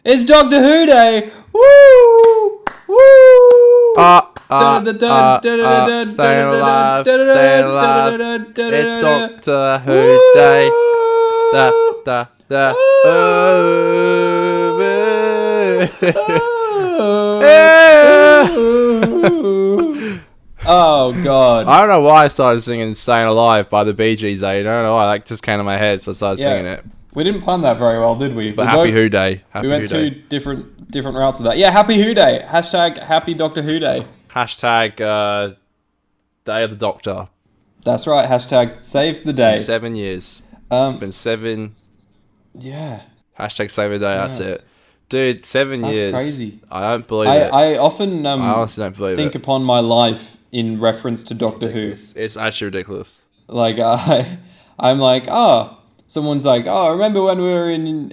It's Doctor Who Day! Woo! Woo! Staying alive, staying alive. It's Doctor Who Day. Oh god! I don't know why I started singing "Staying Alive" by the Bee Gees. I don't know why. That just came to my head, so I started singing it. We didn't plan that very well, did we? But Happy Who Day. We went two different routes of that. Yeah, Happy Who Day. Hashtag Happy Doctor Who Day. Hashtag Day of the Doctor. That's right. Hashtag Save the Day. It's been 7 years. Been 7. Yeah. Hashtag Save the Day. That's it, dude. 7 years. That's crazy. I don't believe it. I often I honestly don't believe think it. upon my life in reference to Doctor Who. It's actually ridiculous. Like I'm like, someone's like, I remember when we were in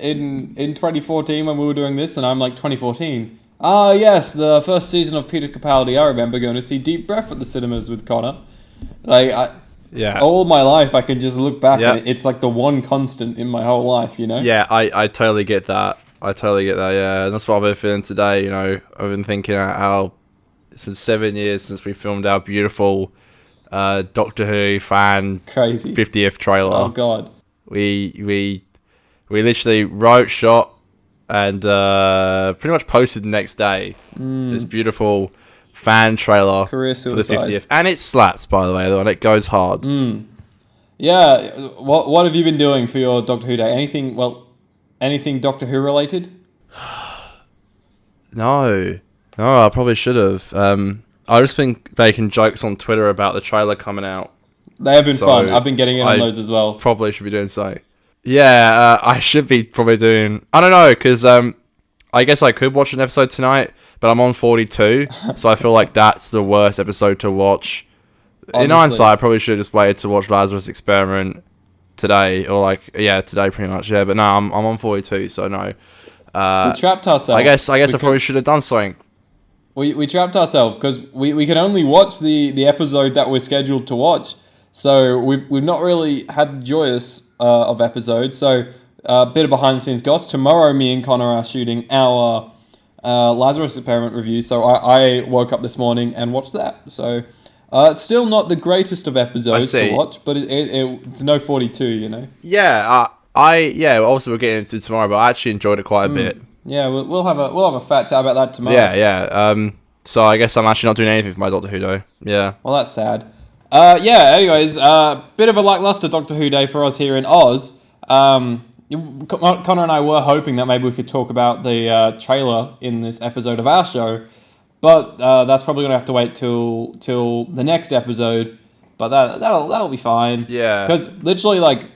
2014 when we were doing this, and I'm like, 2014. Yes, the first season of Peter Capaldi. I remember going to see Deep Breath at the cinemas with Conor. Like, all my life I can just look back and it's like the one constant in my whole life, you know? Yeah, I totally get that. Yeah. And that's what I've been feeling today, you know. I've been thinking how it's been 7 years since we filmed our beautiful Doctor Who fan crazy 50th trailer. Oh god. We literally wrote, shot, and pretty much posted the next day this beautiful fan trailer Career for the suicide. 50th, and it slaps, by the way, though, and it goes hard. Yeah. What have you been doing for your Doctor Who Day? Anything Doctor Who related? No, I probably should have. I've just been making jokes on Twitter about the trailer coming out. They have been fun. I've been getting in on those as well. Probably should be doing so. Yeah, I should be probably doing... I don't know, because I guess I could watch an episode tonight, but I'm on 42, so I feel like that's the worst episode to watch. Honestly. In hindsight, I probably should have just waited to watch Lazarus Experiment today, or today pretty much, yeah. But no, I'm on 42, so no. We trapped ourselves. I guess I probably should have done something. We trapped ourselves, because we can only watch the episode that we're scheduled to watch. So we've not really had the joyous of episodes. So a bit of behind the scenes goss. Tomorrow, me and Conor are shooting our Lazarus Experiment review. So I woke up this morning and watched that. So it's still not the greatest of episodes to watch, but it's no 42, you know. Yeah, also we're getting into tomorrow, but I actually enjoyed it quite a bit. Yeah, we'll have a fat chat about that tomorrow. Yeah. So I guess I'm actually not doing anything for my Doctor Who Day. Yeah. Well, that's sad. Anyways, bit of a lackluster Doctor Who Day for us here in Oz. Conor and I were hoping that maybe we could talk about the trailer in this episode of our show, but that's probably gonna have to wait till the next episode. But that'll be fine. Yeah. Because literally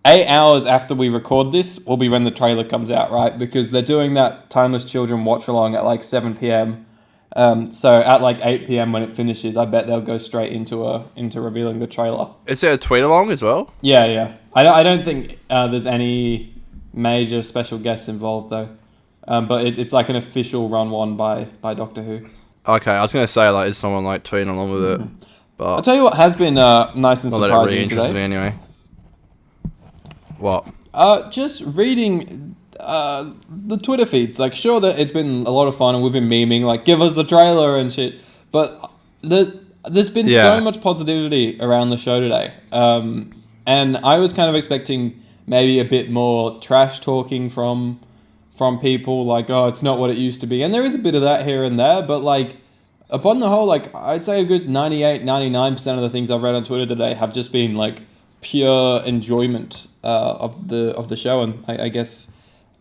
8 hours after we record this will be when the trailer comes out, right? Because they're doing that Timeless Children watch along at 7 p.m. So at 8 p.m. when it finishes, I bet they'll go straight into revealing the trailer. Is there a tweet along as well? Yeah. I don't think there's any major special guests involved though. But it's an official run one by Doctor Who. Okay, I was gonna say is someone tweeting along with it, but I'll tell you what has been nice and not that it surprising really interests today. me anyway. What? Just reading the Twitter feeds. Sure that it's been a lot of fun and we've been memeing, give us the trailer and shit. But there's been so much positivity around the show today. And I was kind of expecting maybe a bit more trash talking from people, it's not what it used to be. And there is a bit of that here and there, but upon the whole, I'd say a good 98-99% of the things I've read on Twitter today have just been pure enjoyment of the show, and I guess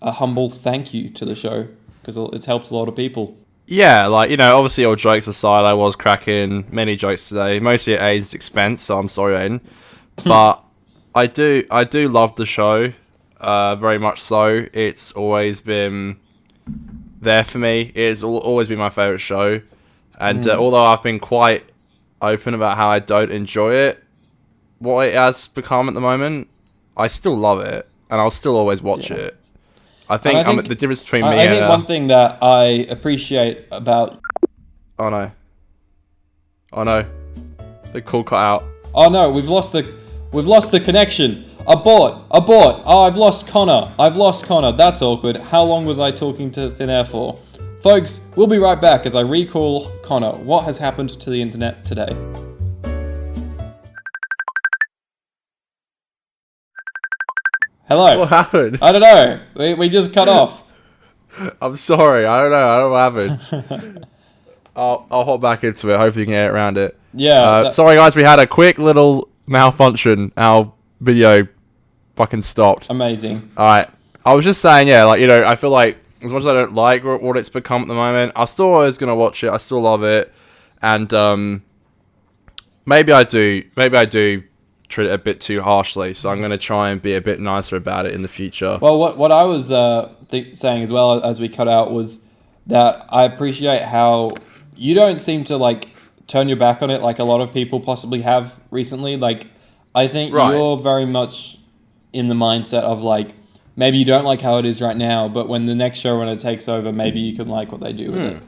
a humble thank you to the show because it's helped a lot of people. Yeah, obviously all jokes aside, I was cracking many jokes today, mostly at Aiden's expense, so I'm sorry, Aiden. But I do love the show, very much so. It's always been there for me. It's always been my favourite show, and although I've been quite open about how I don't enjoy it, what it has become at the moment, I still love it, and I'll still always watch it. I think the difference between me and... I think one thing that I appreciate about... Oh no. The call cut out. Oh no, we've lost the connection. Abort! Oh, I've lost Connor. That's awkward. How long was I talking to thin air for? Folks, we'll be right back as I recall Connor. What has happened to the internet today? Hello. What happened? I don't know. We just cut off. I'm sorry. I don't know what happened. I'll hop back into it. Hopefully you can get around it. Yeah. Sorry, guys. We had a quick little malfunction. Our video fucking stopped. Amazing. All right. I was just saying, yeah, like, you know, I feel like as much as I don't like what it's become at the moment, I still always gonna watch it. I still love it, and maybe I do treat it a bit too harshly. So I'm gonna try and be a bit nicer about it in the future. Well, what I was saying as well as we cut out was that I appreciate how you don't seem to like turn your back on it like a lot of people possibly have recently. Like, I think you're very much in the mindset of like, maybe you don't like how it is right now, but when the next showrunner takes over, maybe you can like what they do with it.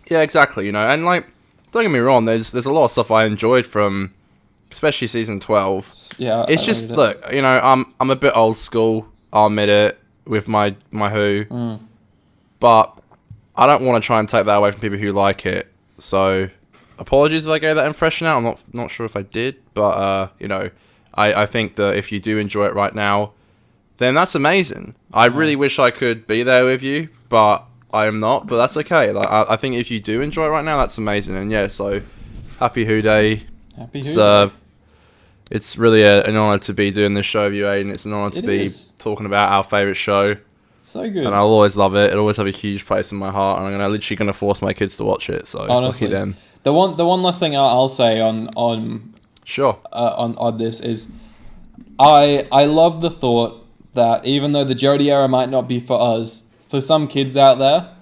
Yeah, exactly. You know, and like, don't get me wrong. There's a lot of stuff I enjoyed from, especially season 12. Yeah, it's just look. You know, I'm a bit old school. I'll admit it with my Who, but I don't want to try and take that away from people who like it. So, apologies if I gave that impression out. I'm not sure if I did, but you know, I think that if you do enjoy it right now, then that's amazing. I really wish I could be there with you, but I am not. But that's okay. Like, I think if you do enjoy it right now, that's amazing. And yeah, so happy Who Day. Happy Who Day. It's really an honor to be doing this show with you, Aiden. It's an honor to be talking about our favorite show. So good. And I'll always love it. It'll always have a huge place in my heart, and I'm literally gonna force my kids to watch it. So honestly, lucky them. The one last thing I'll say on sure on this is, I love the thought that even though the Jodie era might not be for us, for some kids out there,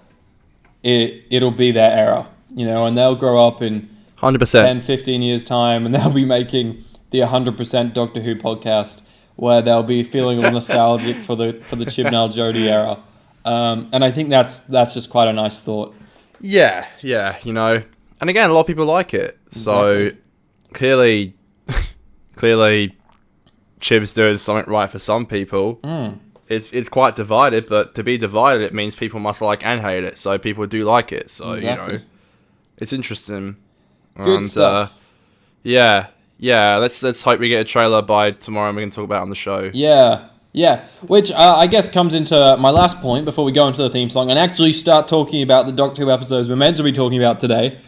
it'll be their era, you know, and they'll grow up in 100%, 10, 15 years time, and they'll be making the 100% Doctor Who podcast, where they'll be feeling all nostalgic for the Chibnall Jodie era, and I think that's just quite a nice thought. Yeah, you know, and again, a lot of people like it, so clearly, Chib's doing something right for some people. It's quite divided, but to be divided, it means people must like and hate it. So people do like it. So you know, it's interesting. Good stuff. Yeah. Let's hope we get a trailer by tomorrow, and we can talk about it on the show. Yeah. Which I guess comes into my last point before we go into the theme song and actually start talking about the Doctor Who episodes we're meant to be talking about today.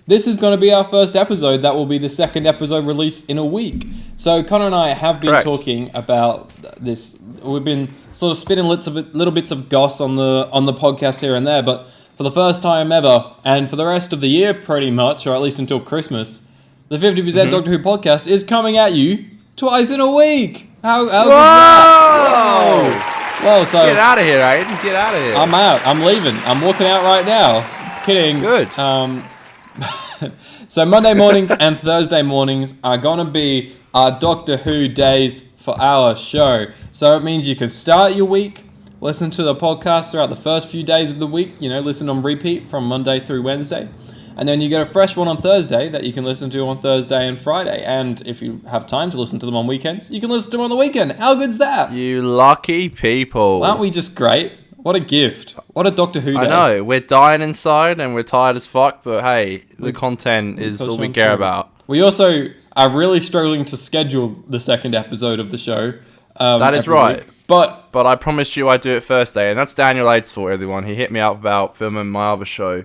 This is going to be our first episode that will be the second episode released in a week. So Conor and I have been talking about this. We've been sort of spitting little bits of goss on the podcast here and there, but for the first time ever, and for the rest of the year pretty much, or at least until Christmas, the 50% Doctor Who podcast is coming at you twice in a week. How's that? Whoa! So get out of here, Aiden. Get out of here. I'm out. I'm leaving. I'm walking out right now. Kidding. Good. So Monday mornings and Thursday mornings are going to be our Doctor Who days for our show. So it means you can start your week, listen to the podcast throughout the first few days of the week, you know, listen on repeat from Monday through Wednesday. And then you get a fresh one on Thursday that you can listen to on Thursday and Friday. And if you have time to listen to them on weekends, you can listen to them on the weekend. How good's that? You lucky people. Aren't we just great? What a gift. What a Doctor Who day. I know. We're dying inside and we're tired as fuck, but hey, the content is all we care about. We also are really struggling to schedule the second episode of the show. That is right. Week. But I promised you I'd do it Thursday, and that's Daniel Aid's fault, everyone. He hit me up about filming my other show.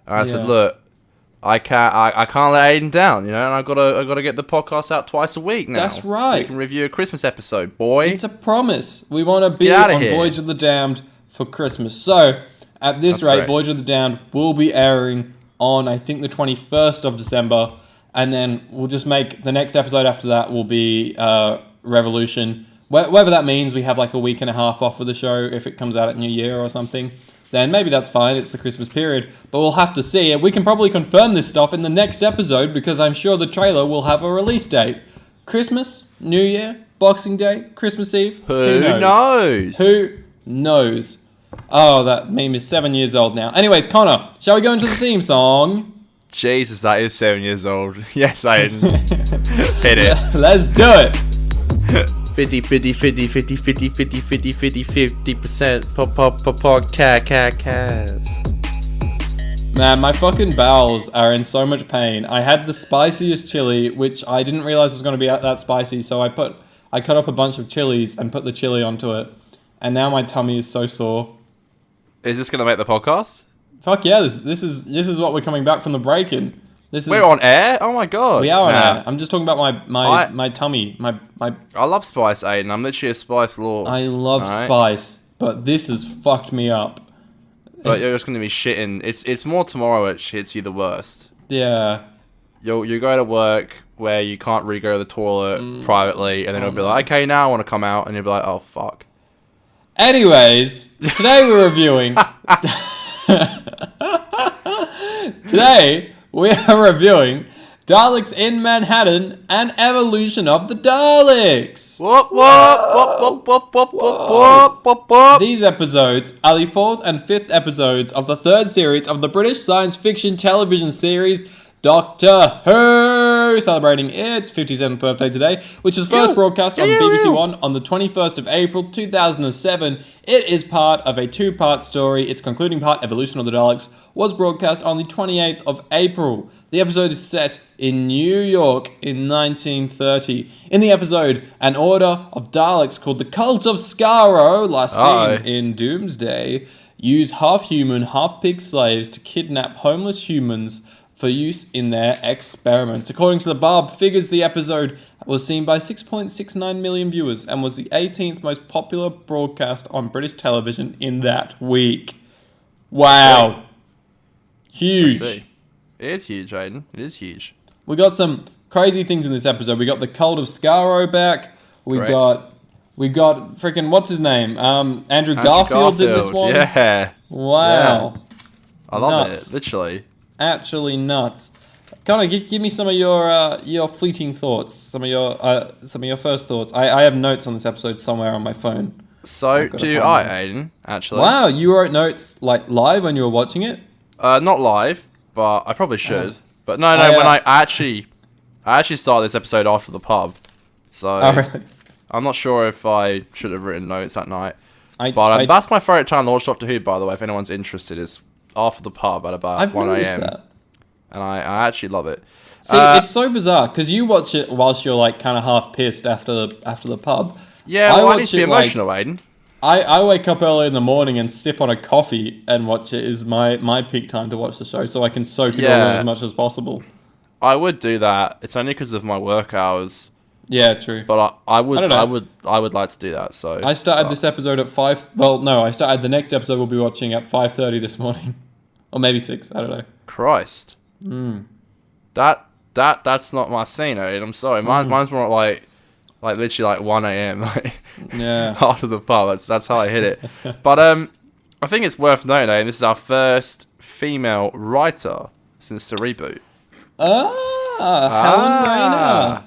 And I said, look, I can't let Aiden down, you know, and I gotta get the podcast out twice a week now. That's right. So you can review a Christmas episode, boy. It's a promise. We want to be on Voyage of the Damned for Christmas. So, at this rate, Voyage of the Damned will be airing on, I think, the 21st of December, and then we'll just make the next episode after that will be Revolution. Whether that means we have like a week and a half off of the show if it comes out at New Year or something, then maybe that's fine. It's the Christmas period, but we'll have to see. We can probably confirm this stuff in the next episode because I'm sure the trailer will have a release date. Christmas, New Year, Boxing Day, Christmas Eve. Who knows? Who knows? Oh, that meme is 7 years old now. Anyways, Connor, shall we go into the theme song? Jesus, that is 7 years old. Yes, Aiden. Hit it. Let's do it. 50, 50, 50, 50, 50, 50, 50, 50, 50%. Podcast. Man, my fucking bowels are in so much pain. I had the spiciest chili, which I didn't realize was going to be that spicy, so I cut up a bunch of chilies and put the chili onto it, and now my tummy is so sore. Is this going to make the podcast? Fuck yeah, this is what we're coming back from the break in. We're on air? Oh my god. We are on air. I'm just talking about my tummy. My I love spice, Aiden. I'm literally a spice lord. I love spice, but this has fucked me up. But you're just going to be shitting. It's more tomorrow which hits you the worst. Yeah. You go to work where you can't really go to the toilet privately, and then it'll be like, okay, now I want to come out, and you'll be like, oh fuck. Anyways, today we're reviewing. Today we are reviewing Daleks in Manhattan and Evolution of the Daleks. What? These episodes are the 4th and 5th episodes of the 3rd series of the British science fiction television series Doctor Who, celebrating its 57th birthday today, which was first broadcast on BBC One on the 21st of April 2007. It is part of a 2-part story. Its concluding part, Evolution of the Daleks, was broadcast on the 28th of April. The episode is set in New York in 1930. In the episode, an order of Daleks called the Cult of Skaro, last seen in Doomsday, use half-human, half-pig slaves to kidnap homeless humans for use in their experiments. According to the Barb figures, the episode was seen by 6.69 million viewers and was the 18th most popular broadcast on British television in that week. Wow. Huge. It is huge, Aiden. It is huge. We got some crazy things in this episode. We got the Cult of Skaro back. We got freaking, what's his name? Andrew Garfield's in this one. Yeah. Wow. Yeah. I love it, literally. Actually nuts. Conor, give me some of your fleeting thoughts, some of your first thoughts. I have notes on this episode somewhere on my phone. So do I, Aiden, actually. Wow, you wrote notes like live when you were watching it? Not live, but I probably should. But no, when I actually started this episode after the pub. So really? I'm not sure if I should have written notes that night. That's my favourite time to watch Doctor Who, by the way, if anyone's interested, is after the pub at about 1 a.m. And I actually love it. See, it's so bizarre because you watch it whilst you're like kind of half pissed after the pub. Yeah, I need to be emotional, Aiden. I wake up early in the morning and sip on a coffee and watch it. Is my peak time to watch the show, so I can soak it all in as much as possible. I would do that. It's only because of my work hours. Yeah, true. But I would like to do that. So I started this episode at 5. Well, no, I started the next episode we'll be watching at 5:30 this morning, or maybe 6. I don't know. Christ. That's not my scene, Aiden. I'm sorry. Mine's more like literally like 1 a.m. after the pub. That's how I hit it. But I think it's worth noting, Aiden, this is our first female writer since the reboot. Helen Rayner.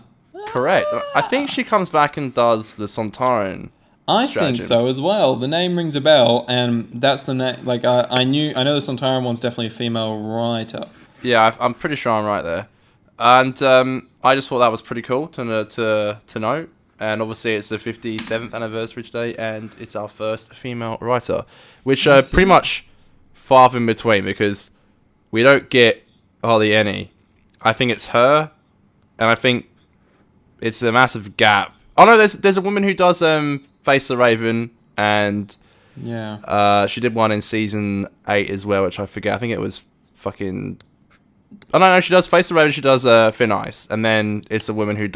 Correct. I think she comes back and does the Sontaran. I think so as well. The name rings a bell, and that's the name. Like I know the Sontaran one's definitely a female writer. Yeah, I'm pretty sure I'm right there. And I just thought that was pretty cool to note. And obviously, it's the 57th anniversary today, and it's our first female writer, which pretty much far in between because we don't get hardly any. I think it's her, and I think it's a massive gap. Oh no, there's a woman who does Face the Raven, and she did one in season 8 as well, which I forget. I think it was fucking. Oh no, she does Face the Raven. She does Thin Ice, and then it's a woman who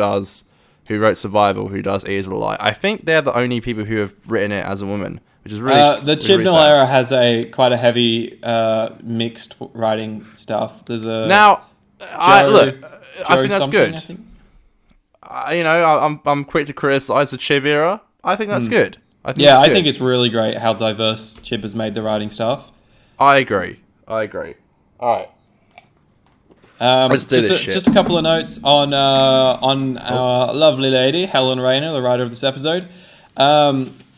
wrote Survival, who does Ears of the Light. I think they're the only people who have written it as a woman, which is really the Chibnall era has quite a heavy mixed writing stuff. There's a I think that's good. I'm quick to criticize the Chib era. I think that's good. I think it's really great how diverse Chib has made the writing stuff. I agree. All right. Let's do this shit. Just a couple of notes on our lovely lady Helen Rayner, the writer of this episode.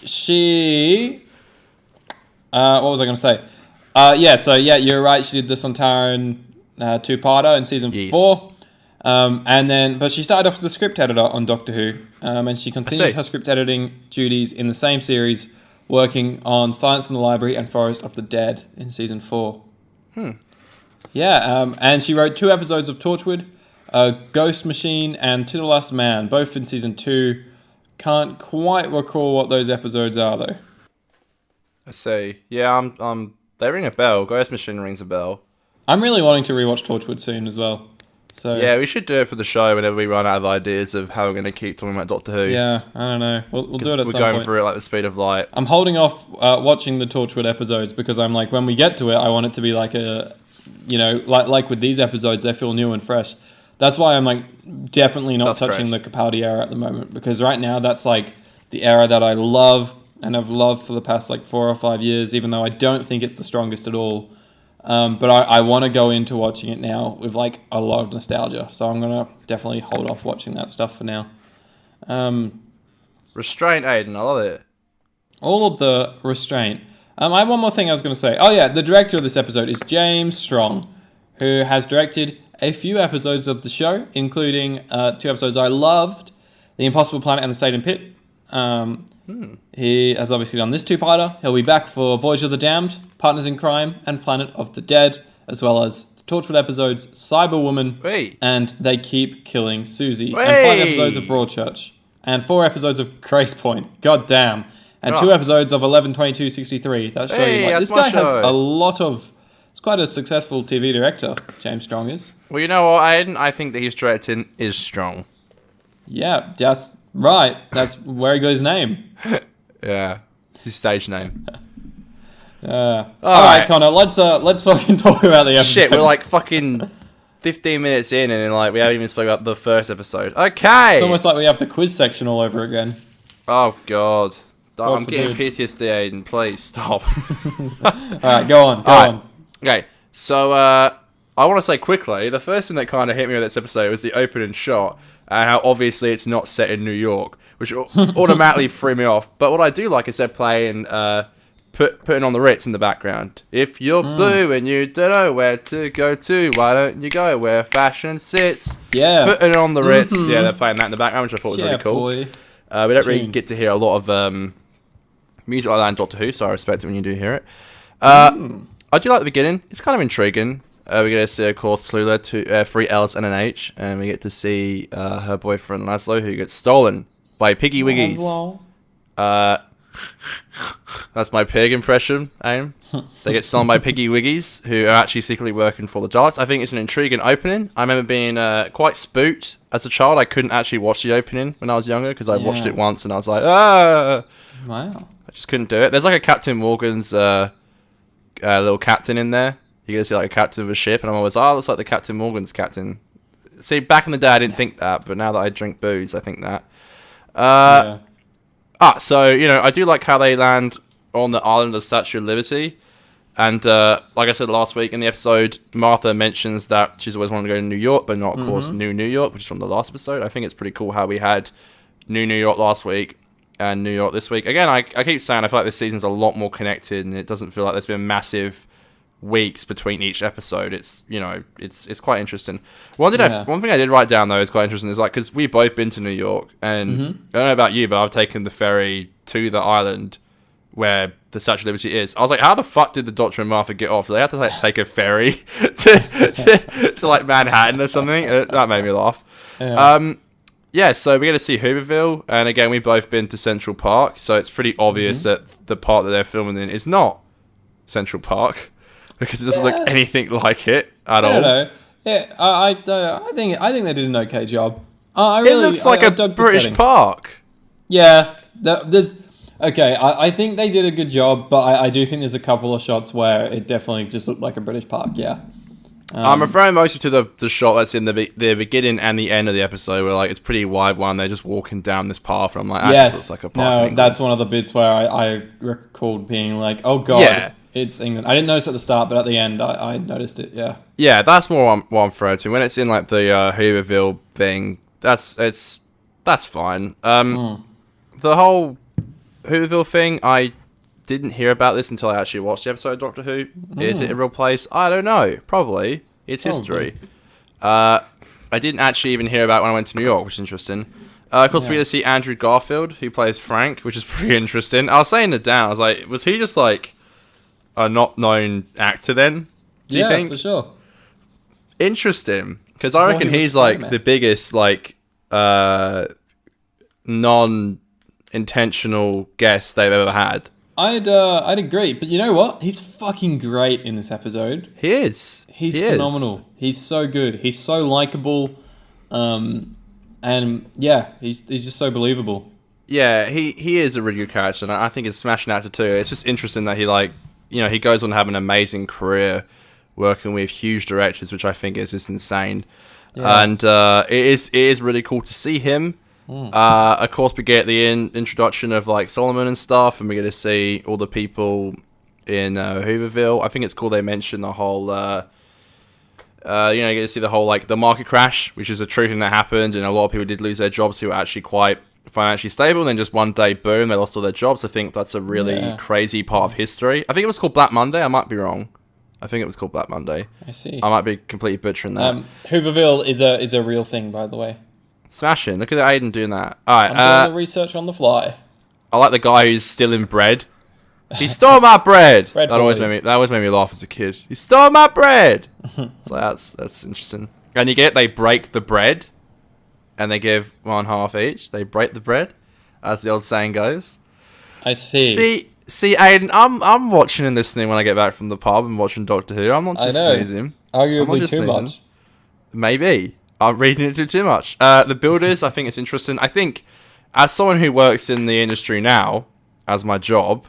She, what was I going to say? You're right. She did the Sontaran two-parter in season 4. But she started off as a script editor on Doctor Who, and she continued her script editing duties in the same series, working on Silence in the Library and Forest of the Dead in season 4. Yeah, and she wrote 2 episodes of Torchwood, Ghost Machine, and To the Last Man, both in season 2. Can't quite recall what those episodes are though. I see. Yeah, they ring a bell. Ghost Machine rings a bell. I'm really wanting to rewatch Torchwood soon as well. So yeah, we should do it for the show whenever we run out of ideas of how we're going to keep talking about Doctor Who. Yeah, I don't know. We'll do it at some point. We're going through it like the speed of light. I'm holding off watching the Torchwood episodes because I'm like, when we get to it, I want it to be like a, like with these episodes, they feel new and fresh. That's why I'm like definitely not touching the Capaldi era at the moment, because right now that's like the era that I love and have loved for the past like 4 or 5 years, even though I don't think it's the strongest at all. But I want to go into watching it now with like a lot of nostalgia. So I'm going to definitely hold off watching that stuff for now. Restraint, Aiden. I love it. All of the restraint. I have one more thing I was going to say. Oh yeah, the director of this episode is James Strong, who has directed a few episodes of the show, including 2 episodes I loved, The Impossible Planet and The Satan Pit. He has obviously done this 2-parter. He'll be back for Voyage of the Damned, Partners in Crime, and Planet of the Dead, as well as the Torchwood episodes Cyberwoman and They Keep Killing Susie, and 5 episodes of Broadchurch, and 4 episodes of Grace Point. God damn. And 2 episodes of 11/22/63. That show you like, this guy has a lot of... He's quite a successful TV director, James Strong is. Well, you know what, Aiden? I think that his directing is strong. Yeah, that's right. That's where he got his name. Yeah, it's his stage name. All right, Connor. Let's fucking talk about the episode. Shit, we're like fucking 15 minutes in, and like we haven't even spoken about the first episode. Okay. It's almost like we have the quiz section all over again. Oh God, I'm getting PTSD, Aiden. Please stop. All right, go on. Okay, so I want to say quickly, the first thing that kind of hit me with this episode was the opening shot, and how obviously it's not set in New York, which automatically threw me off. But what I do like is they're playing, putting on the Ritz in the background. If you're blue and you don't know where to go to, why don't you go where fashion sits? Yeah. Putting on the Ritz. Yeah, they're playing that in the background, which I thought was really cool. Boy. We don't really get to hear a lot of music like that in Doctor Who, so I respect it when you do hear it. I do like the beginning. It's kind of intriguing. We get to see, of course, Lula, 3 L's and an H, and we get to see her boyfriend Laszlo, who gets stolen by Piggy Wiggies. That's my pig impression, Aim. They get stolen by Piggy Wiggies, who are actually secretly working for the Daleks. I think it's an intriguing opening. I remember being quite spooked as a child. I couldn't actually watch the opening when I was younger, because I watched it once and I was like, ah! Wow. I just couldn't do it. There's like a Captain Morgan's little captain in there. You get to see like a captain of a ship, and I'm always like, looks like the Captain Morgan's captain. See, back in the day I didn't think that, but now that I drink booze, I think that. So, I do like how they land on the island of the Statue of Liberty. And like I said last week in the episode, Martha mentions that she's always wanted to go to New York, but not, of course, New York, which is from the last episode. I think it's pretty cool how we had New York last week and New York this week. Again, I keep saying I feel like this season's a lot more connected, and it doesn't feel like there's been massive weeks between each episode. It's it's quite interesting. One thing I did write down though is quite interesting is like, because we've both been to New York, and I don't know about you, but I've taken the ferry to the island where the Statue of Liberty is. I was like, how the fuck did the Doctor and Martha get off? Do they have to like take a ferry to like Manhattan or something? That made me laugh. So we get to see Hooverville, and again, we've both been to Central Park, so it's pretty obvious that the part that they're filming in is not Central Park, because it doesn't look anything like it at all. I don't know. Yeah, I think they did an okay job. It looks like a British park. Yeah, I think they did a good job, but I do think there's a couple of shots where it definitely just looked like a British park. Yeah. I'm referring mostly to the shot that's in the beginning and the end of the episode, where like it's pretty wide one. They're just walking down this path, and I'm like, yes, this looks like a park. No, that's one of the bits where I recalled being like, oh god, it's England. I didn't notice at the start, but at the end, I noticed it. Yeah. Yeah, that's more what I'm referring to. When it's in like the Hooverville thing, that's fine. The whole Hooverville thing, I didn't hear about this until I actually watched the episode of Doctor Who. Is it a real place? I don't know. Probably. It's Probably. history. I didn't actually even hear about it when I went to New York, which is interesting. Of course, we get to see Andrew Garfield, who plays Frank, which is pretty interesting. I was saying it down. I was like, was he just like a not known actor then? Do you think? For sure. Interesting, because I reckon he's like the biggest like non-intentional guest they've ever had. I'd agree, but you know what? He's fucking great in this episode. He is. He's phenomenal. He's so good. He's so likable, and yeah, he's just so believable. Yeah, he is a really good character, and I think he's a smashing actor too. It's just interesting that he he goes on to have an amazing career working with huge directors, which I think is just insane. Yeah. And it is really cool to see him. Of course, we get the introduction of like Solomon and stuff, and we get to see all the people in Hooverville. I think it's cool they mention the whole, you get to see the whole like the market crash, which is a true thing that happened, and a lot of people did lose their jobs who were actually quite financially stable, and then just one day, boom, they lost all their jobs. I think that's a really crazy part of history. I think it was called Black Monday. I might be wrong. I think it was called Black Monday. I see. I might be completely butchering that. Hooverville is a real thing, by the way. Smashing. Look at Aiden doing that. Alright, I'm doing the research on the fly. I like the guy who's stealing bread. He stole my bread! That always made me laugh as a kid. He stole my bread! So that's interesting. And they break the bread, and they give one half each. They break the bread, as the old saying goes. I see. See, Aiden, I'm watching and listening when I get back from the pub and watching Doctor Who. I'm not just sneezing. Arguably too much. Maybe. I'm reading into it too much. The builders, I think it's interesting. I think, as someone who works in the industry now, as my job,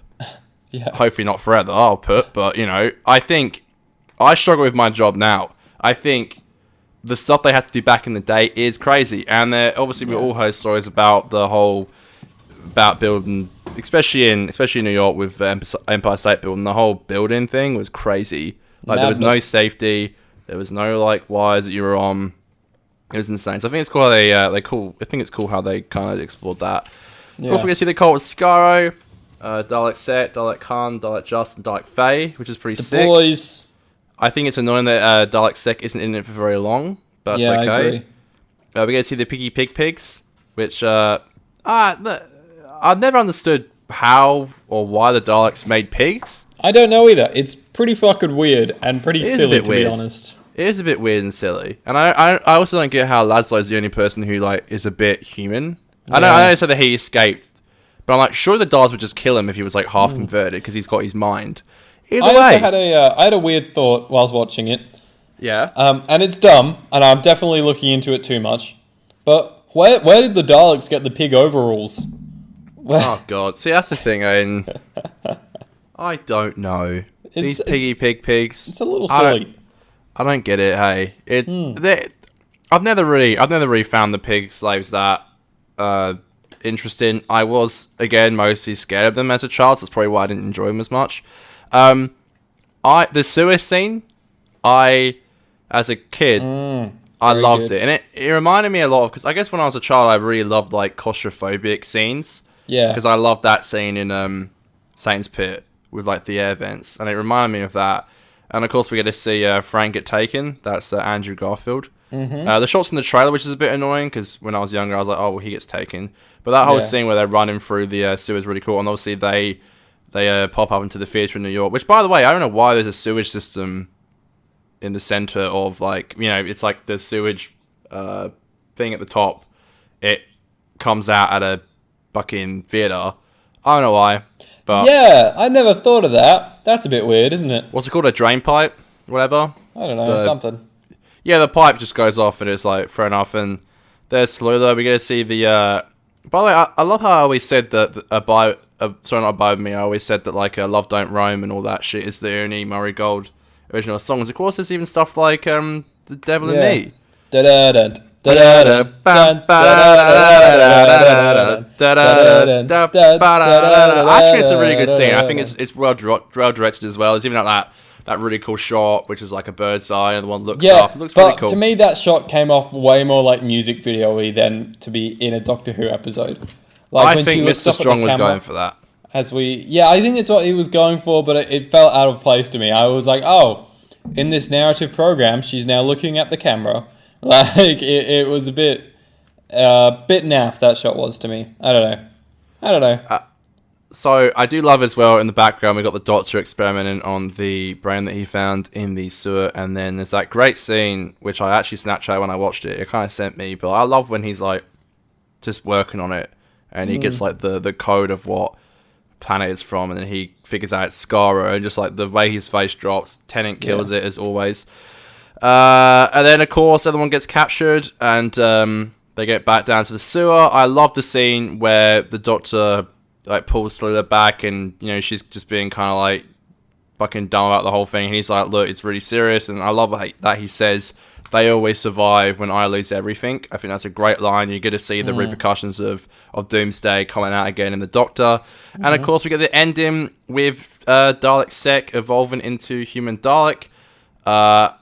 hopefully not forever, I'll put, but, I think I struggle with my job now. I think the stuff they had to do back in the day is crazy. And obviously we all heard stories about about building, especially in New York with Empire State Building, the whole building thing was crazy. Like, there was no safety, there was no, like, wires that you were on. It was insane. So I think it's cool how I think it's cool how they kind of explored that. Yeah. Also, we get to see the cult with Skaro, Dalek Set, Dalek Khan, Dalek Just, and Dalek Faye, which is pretty sick. Boys. I think it's annoying that Dalek Sec isn't in it for very long, but that's okay. I agree. We get to see the Piggy Pig Pigs, which I've never understood how or why the Daleks made pigs. I don't know either. It's pretty fucking weird and pretty silly, to be honest. It is a bit weird and silly. And I also don't get how Laszlo's the only person who, like, is a bit human. Yeah. I know I said that he escaped, but I'm like, sure the Daleks would just kill him if he was, like, half converted, because he's got his mind. Either way. I had a weird thought while I was watching it. Yeah. And it's dumb, and I'm definitely looking into it too much. But where did the Daleks get the pig overalls? Oh, God. See, that's the thing, I don't know. These piggy pig pigs. It's a little silly. I don't get it. Hey, I've never really found the pig slaves that interesting. I was again mostly scared of them as a child. So that's probably why I didn't enjoy them as much. The sewer scene, as a kid, I loved it, and it reminded me a lot of, because I guess when I was a child, I really loved like claustrophobic scenes. Yeah, because I loved that scene in Satan's Pit with like the air vents, and it reminded me of that. And of course, we get to see Frank get taken. That's Andrew Garfield. Mm-hmm. The shots in the trailer, which is a bit annoying, because when I was younger, I was like, oh, well, he gets taken. But that whole scene where they're running through the sewer is really cool. And obviously, they pop up into the theater in New York. Which, by the way, I don't know why there's a sewage system in the center of, like, it's like the sewage thing at the top. It comes out at a fucking theater. I don't know why. But yeah, I never thought of that. That's a bit weird, isn't it? What's it called? A drain pipe? Whatever? I don't know, something. Yeah, the pipe just goes off and it's like, fair enough. And there's Sluther. We get to see the... By the way, I love how I always said that... sorry, not Abide Me. I always said that, like, Love Don't Roam and all that shit is the only Murray Gold original songs. Of course, there's even stuff like The Devil in Me. Da-da-da. Actually, it's a really good scene. I think it's well directed as well. There's even like that really cool shot, which is like a bird's eye, and the one looks up. It looks really cool. To me, that shot came off way more like music video-y than to be in a Doctor Who episode. Like, I think Mr. Strong was going for that. I think it's what he was going for, but it felt out of place to me. I was like, oh, in this narrative program, she's now looking at the camera. Like, it was a bit naff, that shot was to me. I don't know. So I do love as well in the background we got the Doctor experimenting on the brain that he found in the sewer, and then there's that great scene which I actually Snapchat when I watched it. It kind of sent me, but I love when he's like just working on it and he gets like the code of what planet it's from, and then he figures out it's Skaro, and just like the way his face drops, Tennant kills it as always. And then of course everyone gets captured and they get back down to the sewer. I love the scene where the Doctor like pulls through the back, and you know she's just being kind of like fucking dumb about the whole thing, and he's like, look, it's really serious. And I love that he says they always survive when I lose everything. I think that's a great line. You get to see the repercussions of Doomsday coming out again in the Doctor. And of course we get the ending with Dalek Sec evolving into human Dalek. I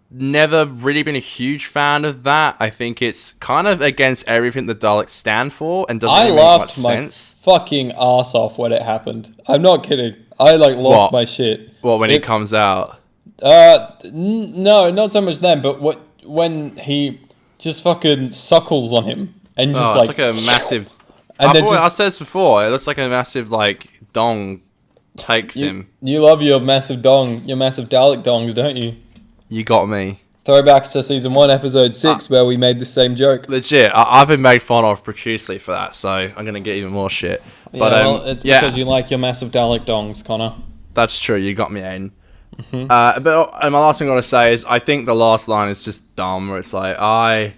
never really been a huge fan of that. I think it's kind of against everything the Daleks stand for and doesn't really make much sense. Fucking ass off when it happened. I'm not kidding. I like lost my shit. What, when he comes out? No, not so much then, but when he just fucking suckles on him and just it's like a massive. And I said this before. It looks like a massive like dong takes him. You love your massive dong, your massive Dalek dongs, don't you? You got me. Throwback to season 1, episode 6, where we made the same joke. Legit, I've been made fun of profusely for that, so I'm gonna get even more shit. But it's because you like your massive Dalek dongs, Connor. That's true. You got me, Aiden. But my last thing I want to say is I think the last line is just dumb, where it's like, I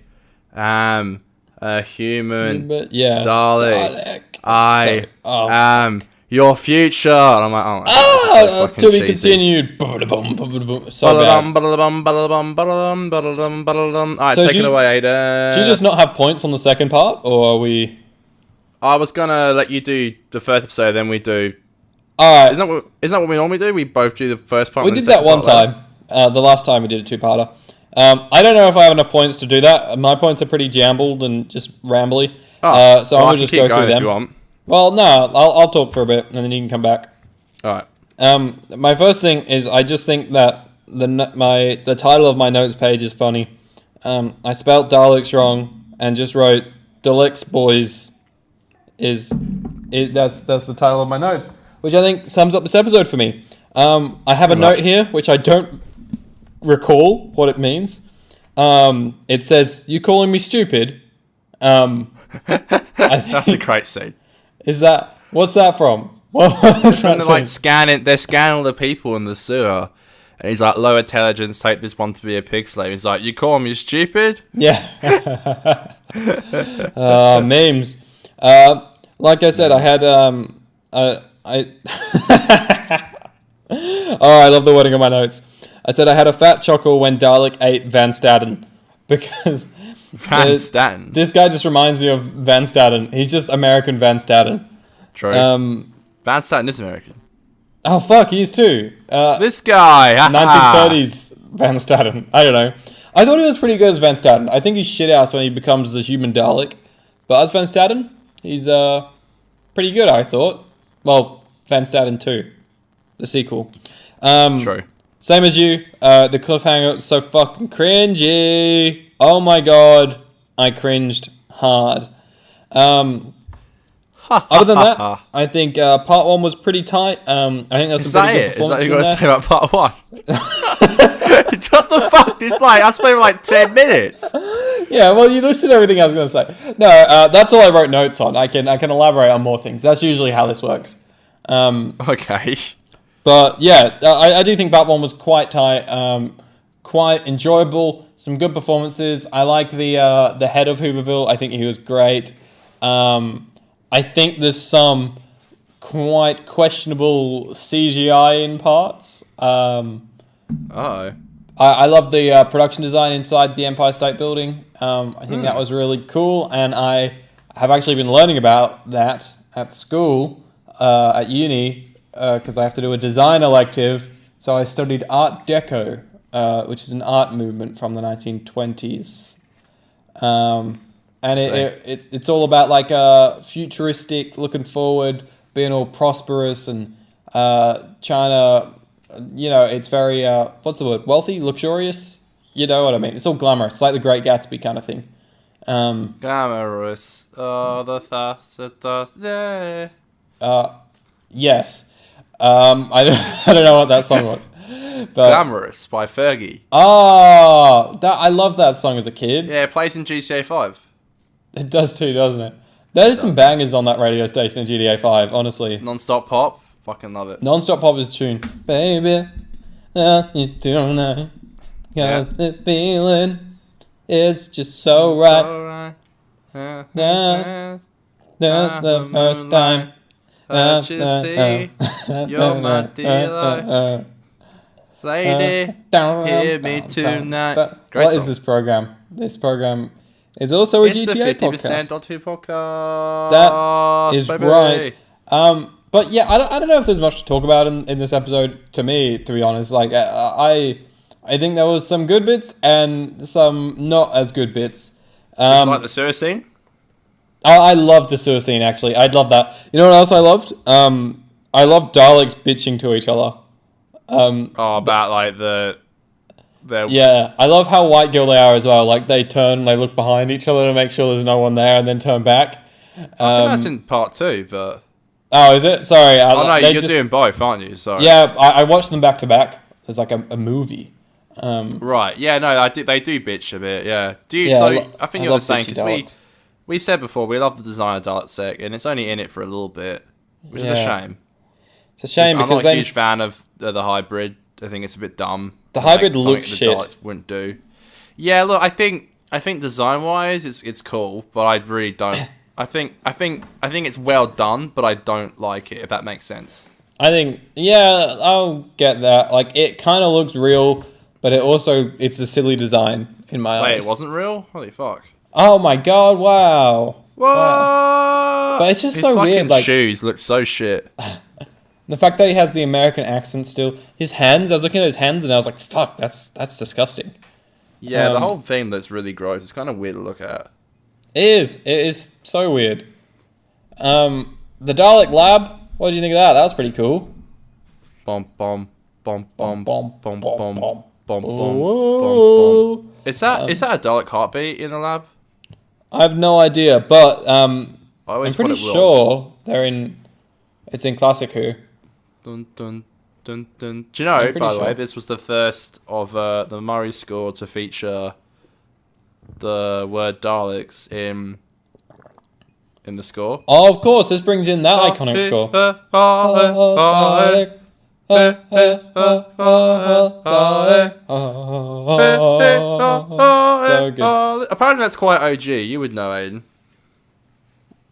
am a human Dalek. I am your future. And I'm like, oh, to be continued. So bad. Alright, take it away, Aiden. Do you just not have points on the second part, or are we? I was gonna let you do the first episode, then we do. Alright. Isn't that what we normally do? We both do the first part. We did that one time. The last time we did a 2-parter. I don't know if I have enough points to do that. My points are pretty jambled and just rambly. So I'm gonna just go through them. If you want. Well, no, I'll talk for a bit and then you can come back. Alright. My first thing is I just think that the title of my notes page is funny. I spelt Daleks wrong and just wrote Daleks Boys. That's the title of my notes, which I think sums up this episode for me. I have a note here which I don't recall what it means. It says, "You calling me stupid?" That's a great scene. What's that from? They're scanning all the people in the sewer, and he's like, low intelligence, take this one to be a pig slave. He's like, you call me stupid? Yeah. Memes. Like I said, I had I love the wording of my notes. I said I had a fat chuckle when Dalek ate Van Staden because Van Staden. This guy just reminds me of Van Staden. He's just American Van Staden. True. Van Staden is American. Oh fuck, he is too. This guy. 1930s Van Staden. I don't know. I thought he was pretty good as Van Staden. I think he's shit ass when he becomes a human Dalek. But as Van Staden, he's pretty good, I thought. Well, Van Staden 2, the sequel. True. Same as you. The cliffhanger was so fucking cringy. Oh my god, I cringed hard. Other than that, I think part 1 was pretty tight. I think that's some pretty good performance. Is that what you got to say about part 1? What the fuck? I spent like 10 minutes. Yeah, well, you listed everything I was going to say. No, that's all I wrote notes on. I can elaborate on more things. That's usually how this works. Okay. But yeah, I do think part 1 was quite tight, quite enjoyable. Some good performances. I like the head of Hooverville. I think he was great. I think there's some quite questionable CGI in parts. I love the production design inside the Empire State Building. I think that was really cool, and I have actually been learning about that at school, at uni, because I have to do a design elective. So I studied Art Deco, which is an art movement from the 1920s. And it's all about like futuristic, looking forward, being all prosperous and trying to it's very what's the word? Wealthy, luxurious. You know what I mean? It's all glamorous, like the Great Gatsby kind of thing. Glamorous. Oh, the thoughts. Yeah. Yes. I don't know what that song was. But, Glamorous by Fergie. Oh, I love that song as a kid. Yeah, it plays in GTA 5. It does too, doesn't it? There's some bangers on that radio station in GTA 5, honestly. Non-stop pop. Fucking love it. Non-stop pop is tune. Baby, you do know. Cause this feeling is just so right. The first time that you see, you're my delight. Lady, hear me tonight. What is this program? This program is also a it's GTA the 50% podcast. or 2 podcast. That is baby. right. But yeah, I don't know if there's much to talk about in this episode. To me, to be honest, like I think there was some good bits and some not as good bits. Did you like the sewer scene? I loved the sewer scene, actually. I loved that. You know what else I loved? I loved Daleks bitching to each other. About like the Yeah, I love how white girl they are as well. Like they turn and they look behind each other to make sure there's no one there, and then turn back. I think that's in part 2, but oh, is it? Sorry. no, you're doing both, aren't you? Sorry. Yeah, I watched them back to back. It's like a movie. Right. Yeah. No, they do bitch a bit. Yeah. Do you? Yeah, I think you're the same bitchy because we said before we love the design of Dalek, and it's only in it for a little bit, which is a shame. It's a shame I'm because not a huge fan of the hybrid. I think it's a bit dumb. The hybrid looks the shit. Daleks wouldn't do. Yeah, look, I think design wise it's cool, but I really don't. I think it's well done, but I don't like it. If that makes sense. I think I'll get that. Like it kind of looks real, but it's a silly design in my eyes. Wait, it wasn't real? Holy fuck! Oh my god! Wow. What? Wow. But it's just His so fucking weird. Like shoes look so shit. the fact that he has the American accent still. His hands. I was looking at his hands and I was like, "Fuck, that's disgusting." Yeah, the whole thing that's really gross. It's kind of weird to look at. It is. It is so weird. The Dalek lab. What do you think of that? That was pretty cool. Bum bum bum bum bum bum bum bum bum bum. Is that a Dalek heartbeat in the lab? I have no idea, but I'm I pretty sure it's in Classic Who. Dun, dun, dun, dun. Do you know, by the way, this was the first of the Murray score to feature the word Daleks in the score. Oh, of course, this brings in that iconic score. So good. Apparently that's quite OG. You would know, Aiden.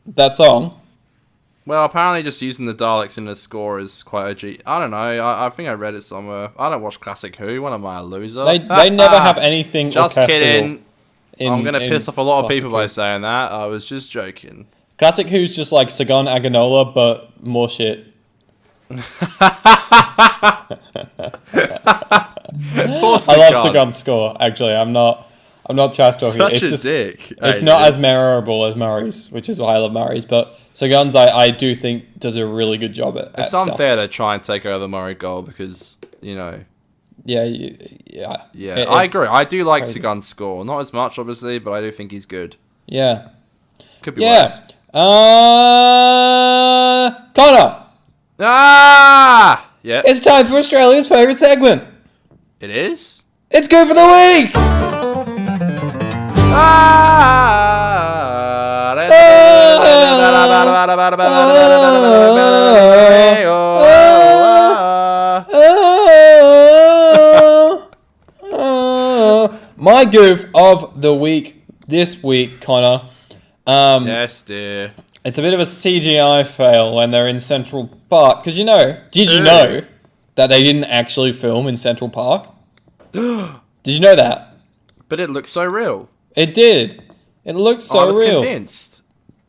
That song? Well, apparently just using the Daleks in the score is quite OG. I don't know. I think I read it somewhere. I don't watch Classic Who. What am I, a loser? They never have anything. Just kidding. I'm going to in piss off a lot of people Classic by saying that. I was just joking. Classic Who's just like Sagan Aganola, but more shit. Poor I love Sagan's score. Actually, I'm not trash talking. Such it's a just, dick. It's not as memorable as Murray's, which is why I love Murray's. But Sagan's, I do think does a really good job at. It's unfair to try and take over the Murray goal because Yeah. I agree. I do like Sagan's score, not as much obviously, but I do think he's good. Yeah. Could be worse. Conor. Ah! Yeah. It's time for Australia's favourite segment. It is? It's Good for the Week! My goof of the week this week, Conor. Yes, dear. It's a bit of a CGI fail when they're in Central Park. Because did you know that they didn't actually film in Central Park? Did you know that? But it looks so real. It did. It looked so real. I was convinced.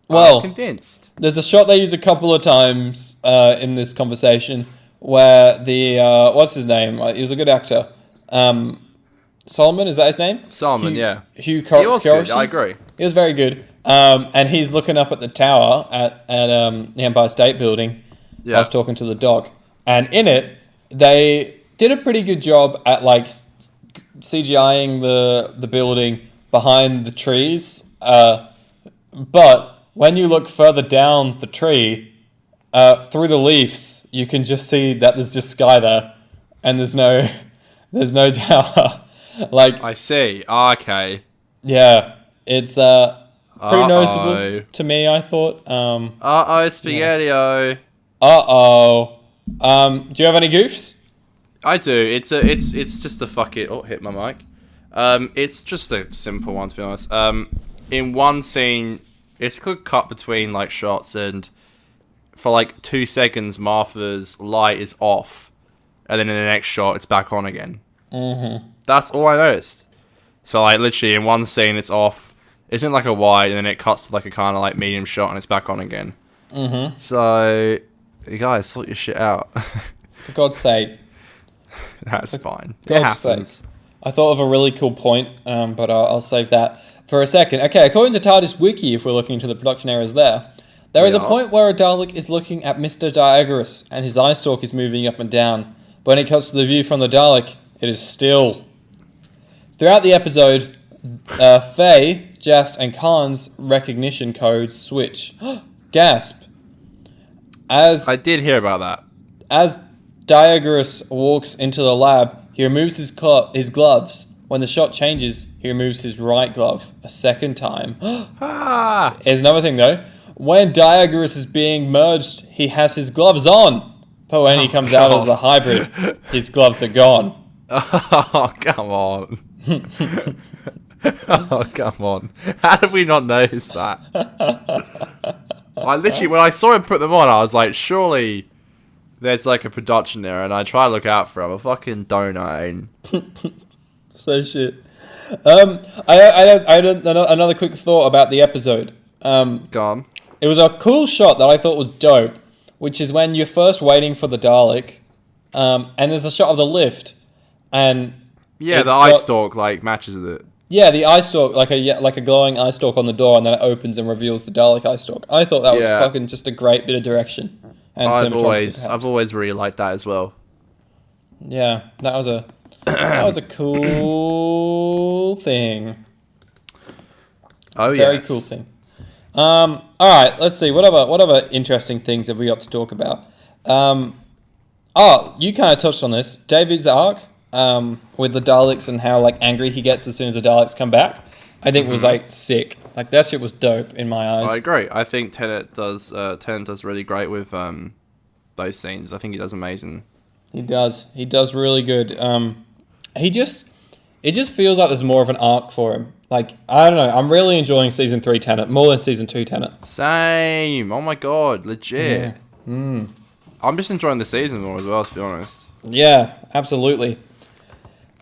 Well, there's a shot they use a couple of times in this conversation where the, what's his name? He was a good actor. Solomon, is that his name? Solomon, yeah. Hugh He was good, I agree. He was very good. And he's looking up at the tower at the Empire State Building. Yeah. I was talking to the dog. And in it, they did a pretty good job at like CGIing the building behind the trees. But when you look further down the tree, through the leaves, you can just see that there's just sky there, and there's no tower. Like, I see. Okay. Yeah, it's pretty noticeable to me, I thought. Spaghetti-O. Do you have any goofs? I do. It's just a fuck it. Oh, hit my mic. It's just a simple one, to be honest. In one scene, it's a good cut between like shots, and for like 2 seconds, Martha's light is off, and then in the next shot, it's back on again. Mm-hmm. That's all I noticed. So like literally in one scene, it's off. It's in like a wide, and then it cuts to like a kind of like medium shot, and it's back on again. Mm-hmm. So you guys sort your shit out. For God's sake. That's fine. God's it happens. Sake. I thought of a really cool point, but I'll save that for a second. Okay, according to TARDIS Wiki, if we're looking into the production errors there is a point where a Dalek is looking at Mr. Diagoras, and his eye stalk is moving up and down. But when it cuts to the view from the Dalek, it is still. Throughout the episode, Faye, Jast, and Khan's recognition codes switch. Gasp. I did hear about that. As Diagoras walks into the lab, he removes his gloves. When the shot changes, he removes his right glove a second time. Here's another thing, though. When Diagoras is being merged, he has his gloves on. But when he comes out as the hybrid, his gloves are gone. Oh, come on. Oh, come on. How did we not notice that? I literally, when I saw him put them on, I was like, surely there's like a production error, and I try to look out for him. A fucking donut. So shit. I had another quick thought about the episode. Gone. It was a cool shot that I thought was dope, which is when you're first waiting for the Dalek, and there's a shot of the lift, and yeah, the eye stalk like matches with it. Yeah, the eye stalk, like a glowing eye stalk on the door, and then it opens and reveals the Dalek eye stalk. I thought that was fucking just a great bit of direction. And I've always really liked that as well. Yeah, that was a cool thing. Oh yeah, very cool thing. All right, let's see. What other interesting things have we got to talk about? You kind of touched on this. David's arc with the Daleks and how like angry he gets as soon as the Daleks come back. I think was like sick. Like that shit was dope in my eyes. I agree. I think Tennant does really great with those scenes. I think he does amazing. He does really good. It just feels like there's more of an arc for him. Like, I don't know, I'm really enjoying Season 3 Tenet, more than Season 2 Tenet. Same! Oh my god, legit. Yeah. I'm just enjoying the season more as well, to be honest. Yeah, absolutely.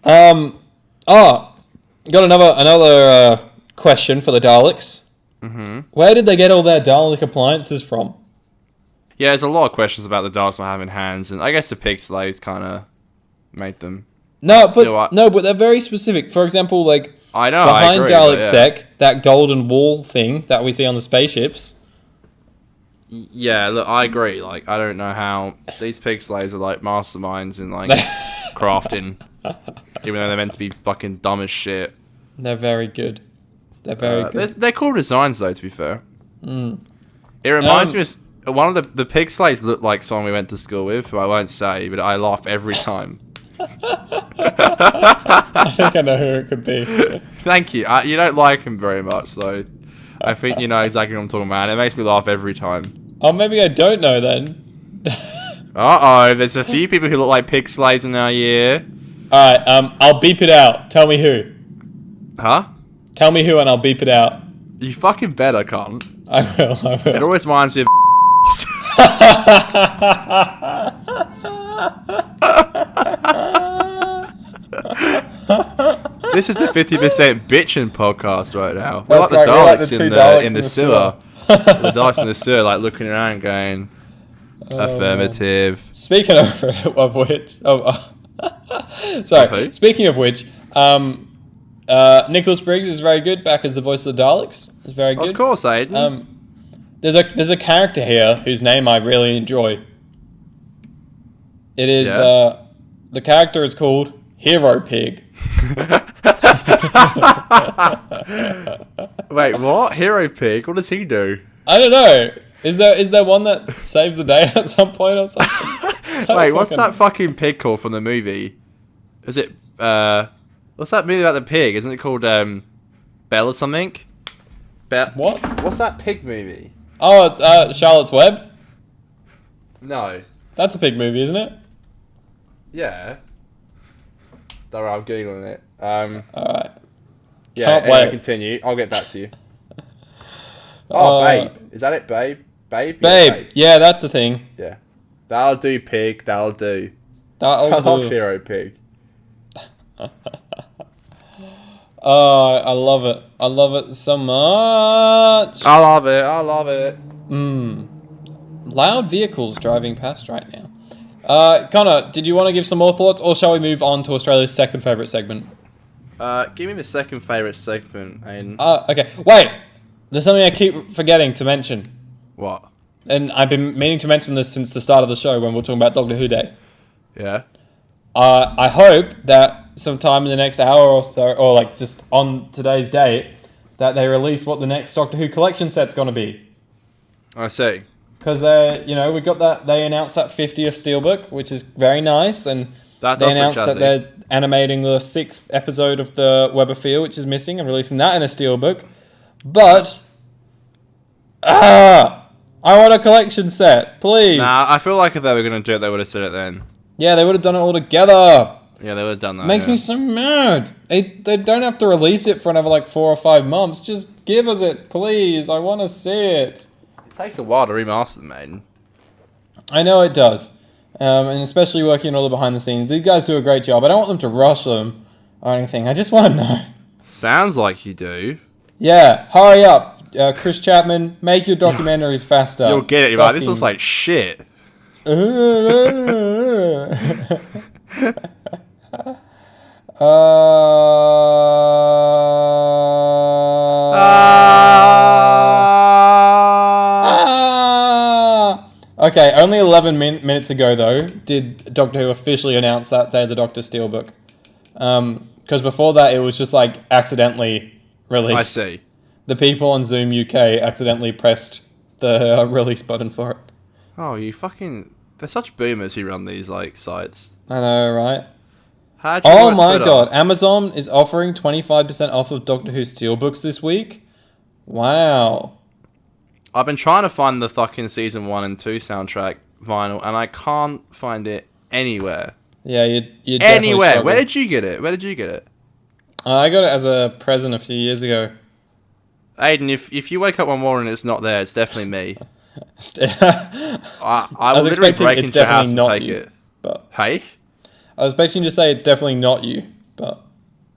Got another question for the Daleks. Mm-hmm. Where did they get all their Dalek appliances from? Yeah, there's a lot of questions about the Daleks not having hands, and I guess the pig slaves kind of made them. No, but they're very specific. For example, like I know behind I agree, Dalek Sec, that golden wall thing that we see on the spaceships. Yeah, look, I agree. Like, I don't know how these pig slaves are like masterminds in like crafting, even though they're meant to be fucking dumb as shit. They're very good. They're very good. They're cool designs, though. To be fair, it reminds me of one of the pig slaves looked like someone we went to school with, who I won't say, but I laugh every time. I think I know who it could be. Thank you. You don't like him very much, so I think you know exactly what I'm talking about. It makes me laugh every time. Oh, maybe I don't know then. There's a few people who look like pig slaves in our year. Alright, I'll beep it out. Tell me who. Huh? Tell me who and I'll beep it out. You fucking better, cunt. I will. It always reminds me of This is the 50% bitching podcast right now. We're like the Daleks in the sewer. The Daleks in the sewer, like looking around, going, affirmative. Speaking of which, sorry. Speaking of which, Nicholas Briggs is very good. Back as the voice of the Daleks, is very good. Of course, Aiden. There's a character here whose name I really enjoy. It is the character is called Hero Pig. Wait, what? Hero Pig? What does he do? I don't know. Is there one that saves the day at some point or something? Wait, what's that fucking pig called from the movie? Is it what's that movie about the pig? Isn't it called Belle or something? What? What's that pig movie? Oh, Charlotte's Web? No. That's a pig movie, isn't it? Yeah. Don't worry, I'm googling it. Alright. Yeah, Can't anyway, wait. continue. I'll get back to you. Babe. Is that it, Babe? Babe? Yeah, Babe. Yeah, that's the thing. Yeah. That'll do, pig. That'll do. That'll I love do. Hero Pig. Oh, I love it. I love it so much. I love it. I love it. Loud vehicles driving past right now. Conor, did you want to give some more thoughts, or shall we move on to Australia's second favourite segment? Give me the second favourite segment, and Okay. Wait! There's something I keep forgetting to mention. what? And I've been meaning to mention this since the start of the show when we're talking about Doctor Who Day. Yeah. I hope that sometime in the next hour or so, or like just on today's date, that they release what the next Doctor Who collection set's going to be. I see. Because we got that, they announced that 50th Steelbook, which is very nice, and That they does look announced that jazzy. they're animating the 6th episode of the Web of Fear, which is missing, and releasing that in a Steelbook. But, I want a collection set, please. Nah, I feel like if they were going to do it, they would have said it then. Yeah, they would have done it all together. Yeah, they would have done that. Makes me so mad. They don't have to release it for another like 4 or 5 months. Just give us it, please. I want to see it. It takes a while to remaster them, mate. I know it does. And especially working on all the behind the scenes. These guys do a great job. I don't want them to rush them or anything. I just want to know. Sounds like you do. Yeah, hurry up. Chris Chapman, make your documentaries faster. You'll get it. You're like, this looks like shit. Okay, only 11 minutes ago, though, did Doctor Who officially announce that Day of the Doctor Steelbook. Because before that, it was just, like, accidentally released. I see. The people on Zoom UK accidentally pressed the release button for it. Oh, you fucking... They're such boomers who run these, like, sites. I know, right? How'd you Oh work my Twitter? god, Amazon is offering 25% off of Doctor Who Steelbooks this week? Wow. I've been trying to find the fucking season 1 and 2 soundtrack vinyl, and I can't find it anywhere. Yeah, you definitely Anywhere. struggle. Where did you get it? Where did you get it? I got it as a present a few years ago. Aiden, if you wake up one morning and it's not there, it's definitely me. I I will was literally expecting break it's into your house definitely and not take you. it. But Hey? I was expecting you to say it's definitely not you, but...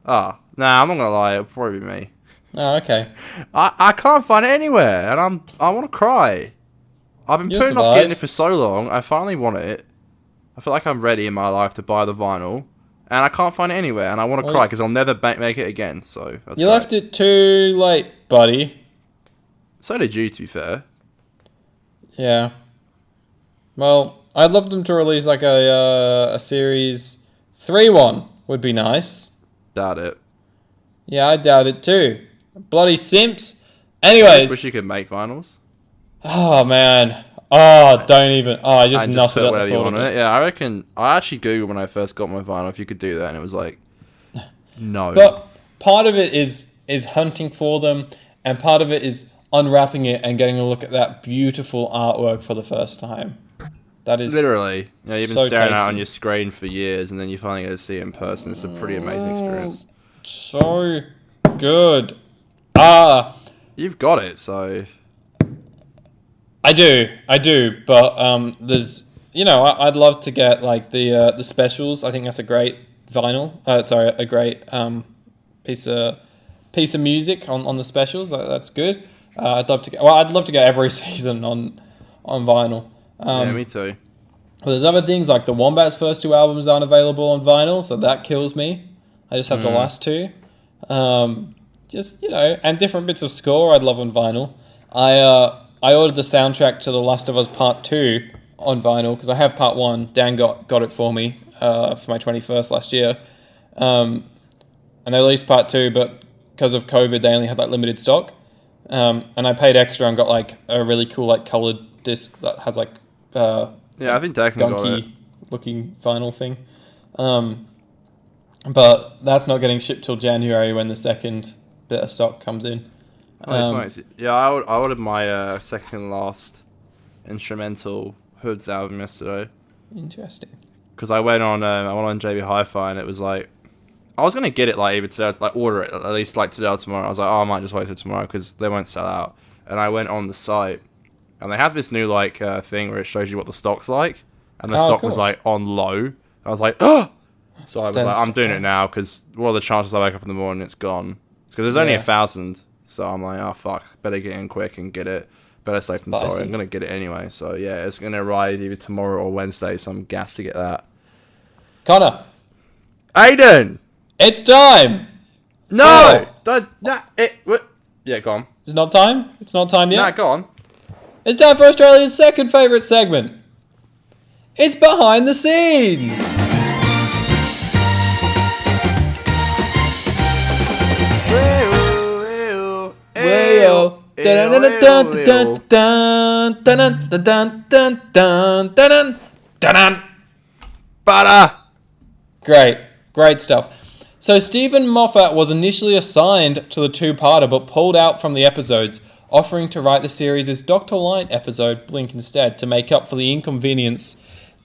Nah, I'm not gonna lie, it'll probably be me. Oh, okay. I can't find it anywhere, and I want to cry. I've been You'll putting off survive. getting it for so long. I finally want it. I feel like I'm ready in my life to buy the vinyl, and I can't find it anywhere, and I want to Well, cry because I'll never make it again. So that's You great. left it too late, buddy. So did you, to be fair. Yeah. Well, I'd love them to release like a series 3-1 would be nice. Doubt it. Yeah, I doubt it too. Bloody simps. I Anyways. just wish you could make vinyls. Oh, man. Oh, don't even. Oh, I just And just nutted put at whatever the you thought want of on it. it. Yeah, I reckon. I actually googled when I first got my vinyl if you could do that, and it was like, no. But part of it is hunting for them, and part of it is unwrapping it and getting a look at that beautiful artwork for the first time. That is Literally, you know, you've been so staring out tasty. on your screen for years, and then you finally get to see it in person. It's a pretty amazing experience. so good. Ah, You've got it, so I do, but there's, I'd love to get like the specials. I think that's a great vinyl. A great piece of music on the specials. That's good. I'd love to get every season on vinyl. yeah, me too. Well, there's other things like the Wombat's first 2 albums aren't available on vinyl, so that kills me. I just have the last 2. And different bits of score I'd love on vinyl. I ordered the soundtrack to The Last of Us Part 2 on vinyl because I have Part 1. Dan got it for me for my 21st last year. And they released part 2, but because of COVID, they only had like limited stock. And I paid extra and got like a really cool like colored disc that has like I think Declan got it. Looking vinyl thing. But that's not getting shipped till January when the second bit of stock comes in. That's nice. Yeah, I ordered my second last instrumental Hoods album yesterday. Interesting. Because I went on JB Hi-Fi and it was like, I was gonna get it like either today, like order it at least like today or tomorrow. I was like, oh, I might just wait till tomorrow because they won't sell out. And I went on the site, and they have this new like thing where it shows you what the stock's like, and the stock was like on low. I was like, oh. So I was like, I'm doing it now because what are the chances I wake up in the morning and it's gone? Because there's only 1,000. So I'm like, oh fuck, better get in quick and get it. Better safe than sorry. I'm gonna get it anyway. So yeah, it's gonna arrive either tomorrow or Wednesday. So I'm gassed to get that. Connor. Aiden. It's time. No. Yeah, go on. It's not time. It's not time yet. Nah, go on. It's time for Australia's second favourite segment. It's behind the scenes. Butter. Great stuff. So Stephen Moffat was initially assigned to the two-parter but pulled out from the episodes, offering to write the series' Dr. Light episode, Blink, instead, to make up for the inconvenience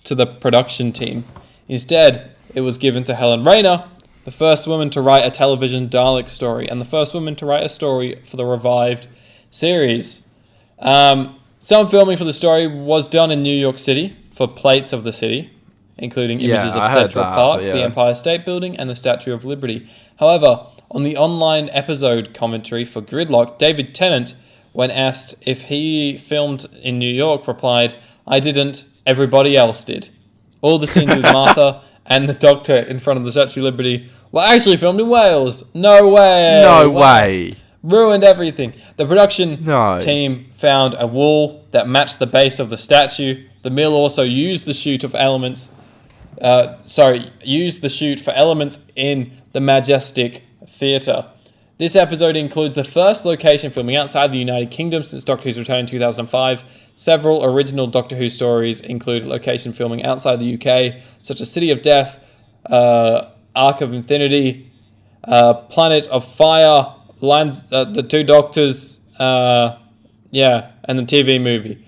to the production team. Instead, it was given to Helen Rayner, the first woman to write a television Dalek story, and the first woman to write a story for the revived series. Some filming for the story was done in New York City for plates of the city, including images of Central Park, the Empire State Building, and the Statue of Liberty. However, on the online episode commentary for Gridlock, David Tennant, when asked if he filmed in New York, replied, "I didn't, everybody else did. All the scenes with Martha and the Doctor in front of the Statue of Liberty were actually filmed in Wales. No way! No way! Ruined everything." The production team found a wall that matched the base of the statue. The mill also used the shoot for elements in the Majestic Theatre. This episode includes the first location filming outside the United Kingdom since Doctor Who's return in 2005. Several original Doctor Who stories include location filming outside the UK, such as City of Death, Arc of Infinity, Planet of Fire, the Two Doctors, and the TV movie.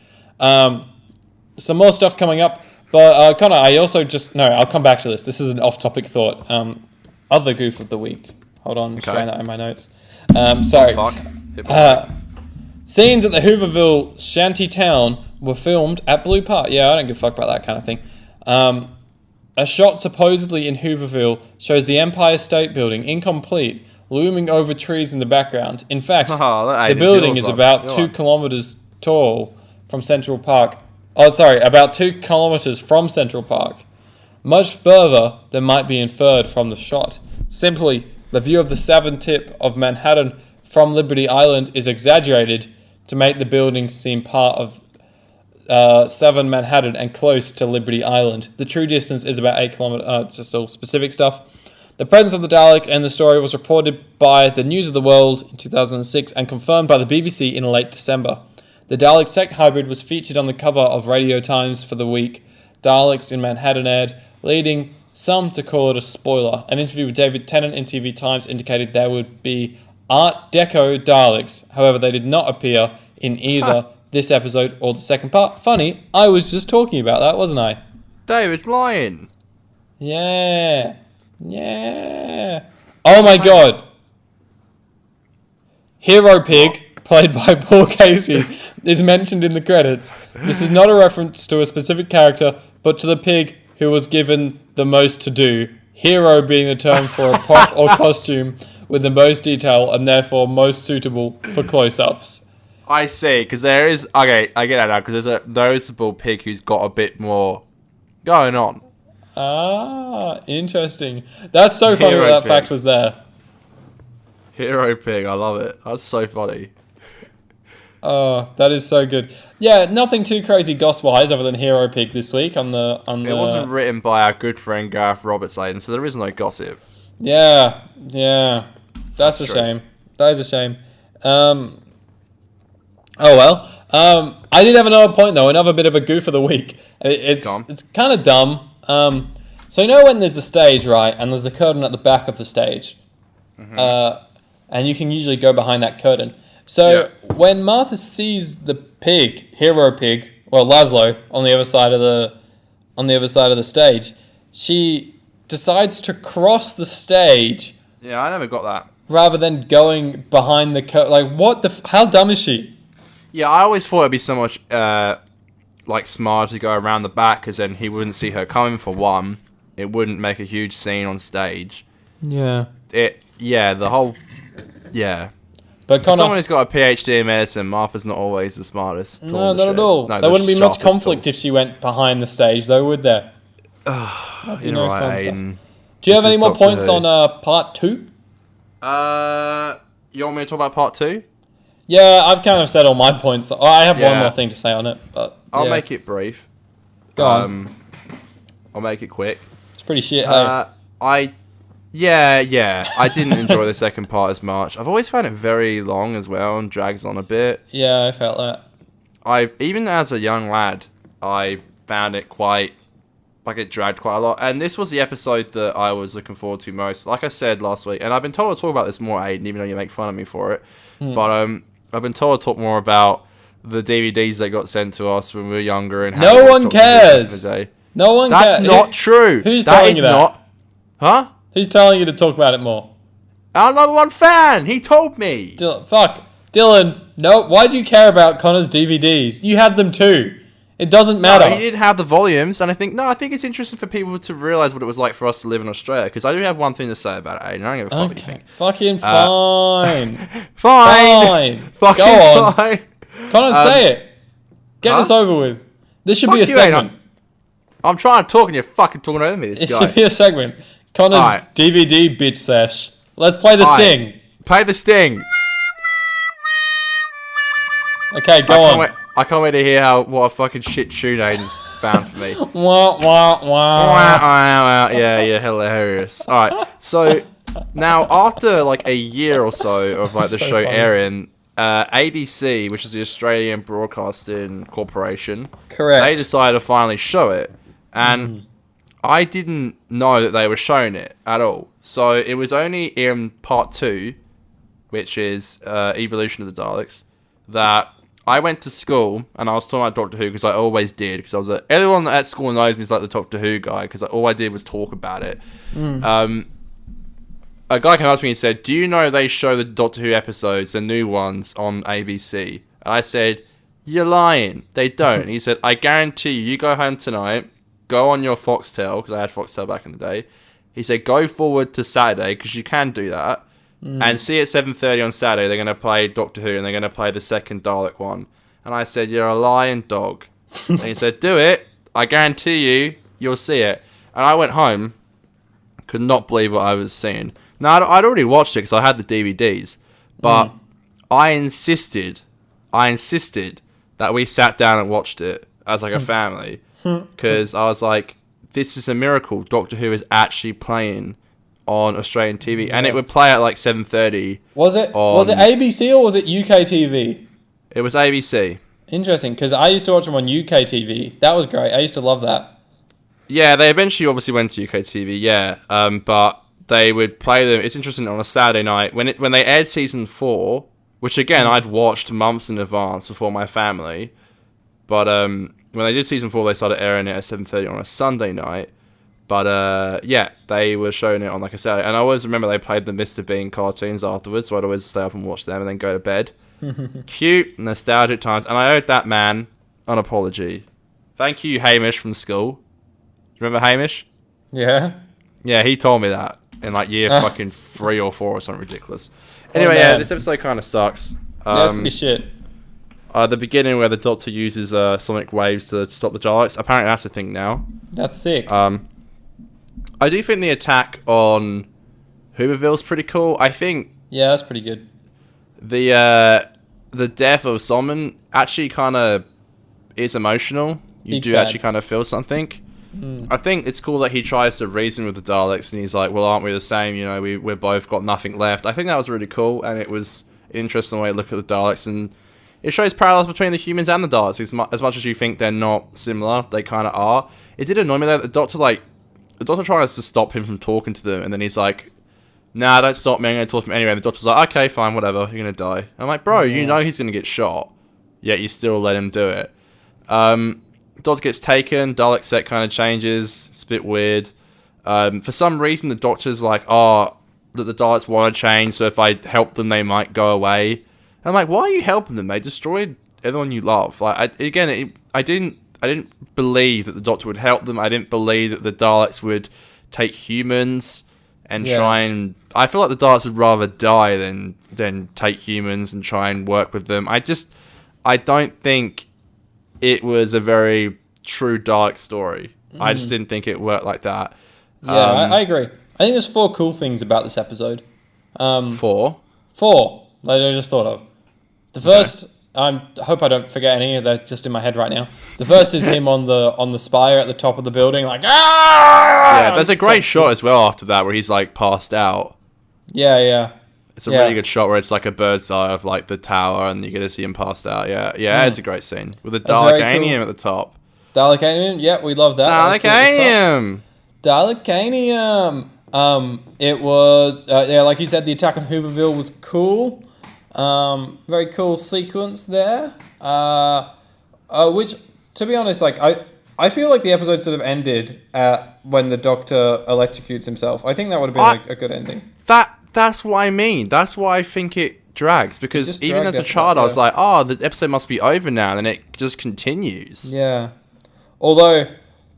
Some more stuff coming up. But Connor, I'll come back to this. This is an off-topic thought. Other goof of the week. Hold on, I'm showing that in my notes. Sorry. Scenes at the Hooverville shanty town were filmed at Blue Park. Yeah, I don't give a fuck about that kind of thing. A shot supposedly in Hooverville shows the Empire State Building, incomplete, looming over trees in the background. In fact, the building is about 2 kilometers tall from Central Park. About 2 kilometers from Central Park. Much further than might be inferred from the shot. Simply, the view of the southern tip of Manhattan from Liberty Island is exaggerated to make the building seem part of southern Manhattan and close to Liberty Island. The true distance is about 8 kilometers. Just all specific stuff. The presence of the Dalek and the story was reported by the News of the World in 2006 and confirmed by the BBC in late December. The Dalek Sect hybrid was featured on the cover of Radio Times for the week Daleks in Manhattan ad, leading some to call it a spoiler. An interview with David Tennant in TV Times indicated there would be Art Deco Daleks. However, they did not appear in either this episode or the second part. Funny, I was just talking about that, wasn't I? David's lying. Yeah. Oh my god. Hero Pig, played by Paul Casey, is mentioned in the credits. This is not a reference to a specific character, but to the pig who was given the most to do. Hero being the term for a prop or costume with the most detail and therefore most suitable for close-ups. I see, because there is... Okay, I get that now, because there's a noticeable pig who's got a bit more going on. Ah, interesting. That's so funny that fact was there. Hero Pig, I love it. That's so funny. Oh, that is so good. Yeah, nothing too crazy goss-wise other than Hero Pig this week on the. It wasn't written by our good friend Gareth Roberts, Aiden, so there is no gossip. Yeah. That's a true. shame. That is a shame. Oh well. I did have another point though. Another bit of a goof of the week. It's kind of dumb. So you know when there's a stage, right, and there's a curtain at the back of the stage, and you can usually go behind that curtain. So when Martha sees the pig, Hero Pig, or Laszlo, on the other side of the stage, she decides to cross the stage. Yeah, I never got that. Rather than going behind the curtain. Like, what the... How dumb is she? Yeah, I always thought it'd be so much, smart to go around the back, because then he wouldn't see her coming, for one. It wouldn't make a huge scene on stage. Yeah. But Conor, someone who's got a PhD in medicine, Martha's not always the smartest. No, not at all. No, there wouldn't be much conflict if she went behind the stage, though, would there? You're right, Aiden. Do you have any more points on part 2? You want me to talk about part 2? Yeah, I've kind of said all my points. I have one more thing to say on it, but I'll make it brief. Go on. I'll make it quick. It's pretty shit, hey? I didn't enjoy the second part as much. I've always found it very long as well and drags on a bit. Yeah, I felt that. Even as a young lad, I found it it dragged quite a lot. And this was the episode that I was looking forward to most. Like I said last week, and I've been told to talk about this more, Aiden, even though you make fun of me for it. But I've been told to talk more about the DVDs that got sent to us when we were younger and how no one cares. No one cares. That's not true. Who's telling you that? Huh? Who's telling you to talk about it more? Our number one fan. He told me. Dylan. No. Why do you care about Connor's DVDs? You had them too. It doesn't matter. No, he didn't have the volumes, and I think it's interesting for people to realise what it was like for us to live in Australia, because I do have one thing to say about it, Aiden. I don't give a fuck what you think. Fucking fine. Fine. Fucking Go on. fine. Connor, say it. Get this over with. This should be a segment. I'm trying to talk and you're fucking talking over me, this guy. It should be a segment. Connor's DVD bitch sesh. Let's play the sting. Play the sting. Okay, go on. I can't wait to hear what a fucking shit tune Aiden's found for me. Wah, wah, wah. Yeah, hilarious. Alright, so now after a year or so of the show airing, ABC, which is the Australian Broadcasting Corporation, correct, they decided to finally show it. And I didn't know that they were showing it at all. So it was only in part 2, which is Evolution of the Daleks, that I went to school and I was talking about Doctor Who, because I always did, because everyone at school knows me as the Doctor Who guy, because all I did was talk about it. A guy came up to me and said, do you know they show the Doctor Who episodes, the new ones, on ABC? And I said, you're lying. They don't. And he said, I guarantee you go home tonight, go on your Foxtel, because I had Foxtel back in the day. He said, go forward to Saturday, because you can do that. And see at 7:30 on Saturday, they're going to play Doctor Who, and they're going to play the second Dalek one. And I said, you're a lying dog. And he said, do it. I guarantee you'll see it. And I went home, could not believe what I was seeing. Now, I'd already watched it because I had the DVDs. But I insisted that we sat down and watched it as a family. Because I was like, this is a miracle. Doctor Who is actually playing on Australian TV, and it would play at 7:30. Was it ABC or was it UK TV? It was ABC. Interesting, because I used to watch them on UK TV. That was great. I used to love that. Yeah, they eventually obviously went to UK TV. Yeah, but they would play them. It's interesting, on a Saturday night when they aired season 4, which again I'd watched months in advance before my family. But when they did season 4, they started airing it at 7:30 on a Sunday night. But, they were showing it on a Saturday. And I always remember they played the Mr. Bean cartoons afterwards, so I'd always stay up and watch them and then go to bed. Cute, nostalgic times. And I owed that man an apology. Thank you, Hamish from school. Remember Hamish? Yeah. Yeah, he told me that in year fucking 3 or 4 or something ridiculous. Anyway, this episode kind of sucks. Pretty shit. The beginning where the Doctor uses sonic waves to stop the Daleks. Apparently that's a thing now. That's sick. I do think the attack on Hooverville's pretty cool. I think... Yeah, that's pretty good. The the death of Solomon actually kind of is emotional. You do actually kind of feel something. I think it's cool that he tries to reason with the Daleks, and he's like, "Well, aren't we the same? You know, we're both got nothing left." I think that was really cool, and it was an interesting way to look at the Daleks, and it shows parallels between the humans and the Daleks. As much as you think they're not similar, they kind of are. It did annoy me that the Doctor tries to stop him from talking to them, and then he's like, "Nah, don't stop me. I'm going to talk to him anyway." And the Doctor's like, "Okay, fine, whatever. You're going to die." I'm like, "Bro, you know he's going to get shot, yet you still let him do it." Doctor gets taken. Dalek set kind of changes. It's a bit weird. For some reason, the Doctor's like, "Oh, that the Daleks want to change, so if I help them, they might go away." And I'm like, "Why are you helping them? They destroyed everyone you love." Like, I didn't believe that the Doctor would help them. I didn't believe that the Daleks would take humans and try and... I feel like the Daleks would rather die than take humans and try and work with them. I don't think it was a very true Dalek story. I just didn't think it worked like that. Yeah, I agree. I think there's 4 cool things about this episode. 4? 4 that I just thought of. The first... I hope I don't forget any. They're just in my head right now. The first is him on the spire at the top of the building, like, ah! Yeah, there's a great shot as well after that where he's like passed out. Yeah. It's a really good shot where it's like a bird's eye of like the tower and you get to see him passed out. Yeah, it's a great scene with the Dalekanium at the top. Dalekanium, yeah, we love that. Dalekanium. Dalekanium. It was like you said, the attack on Hooverville was cool. Very cool sequence there. Which, to be honest, like I feel like the episode sort of ended when the Doctor electrocutes himself. I think that would have been a good ending. That's what I mean. That's why I think it drags, because even as a child, I was like, "Oh, the episode must be over now," and it just continues. Yeah. Although,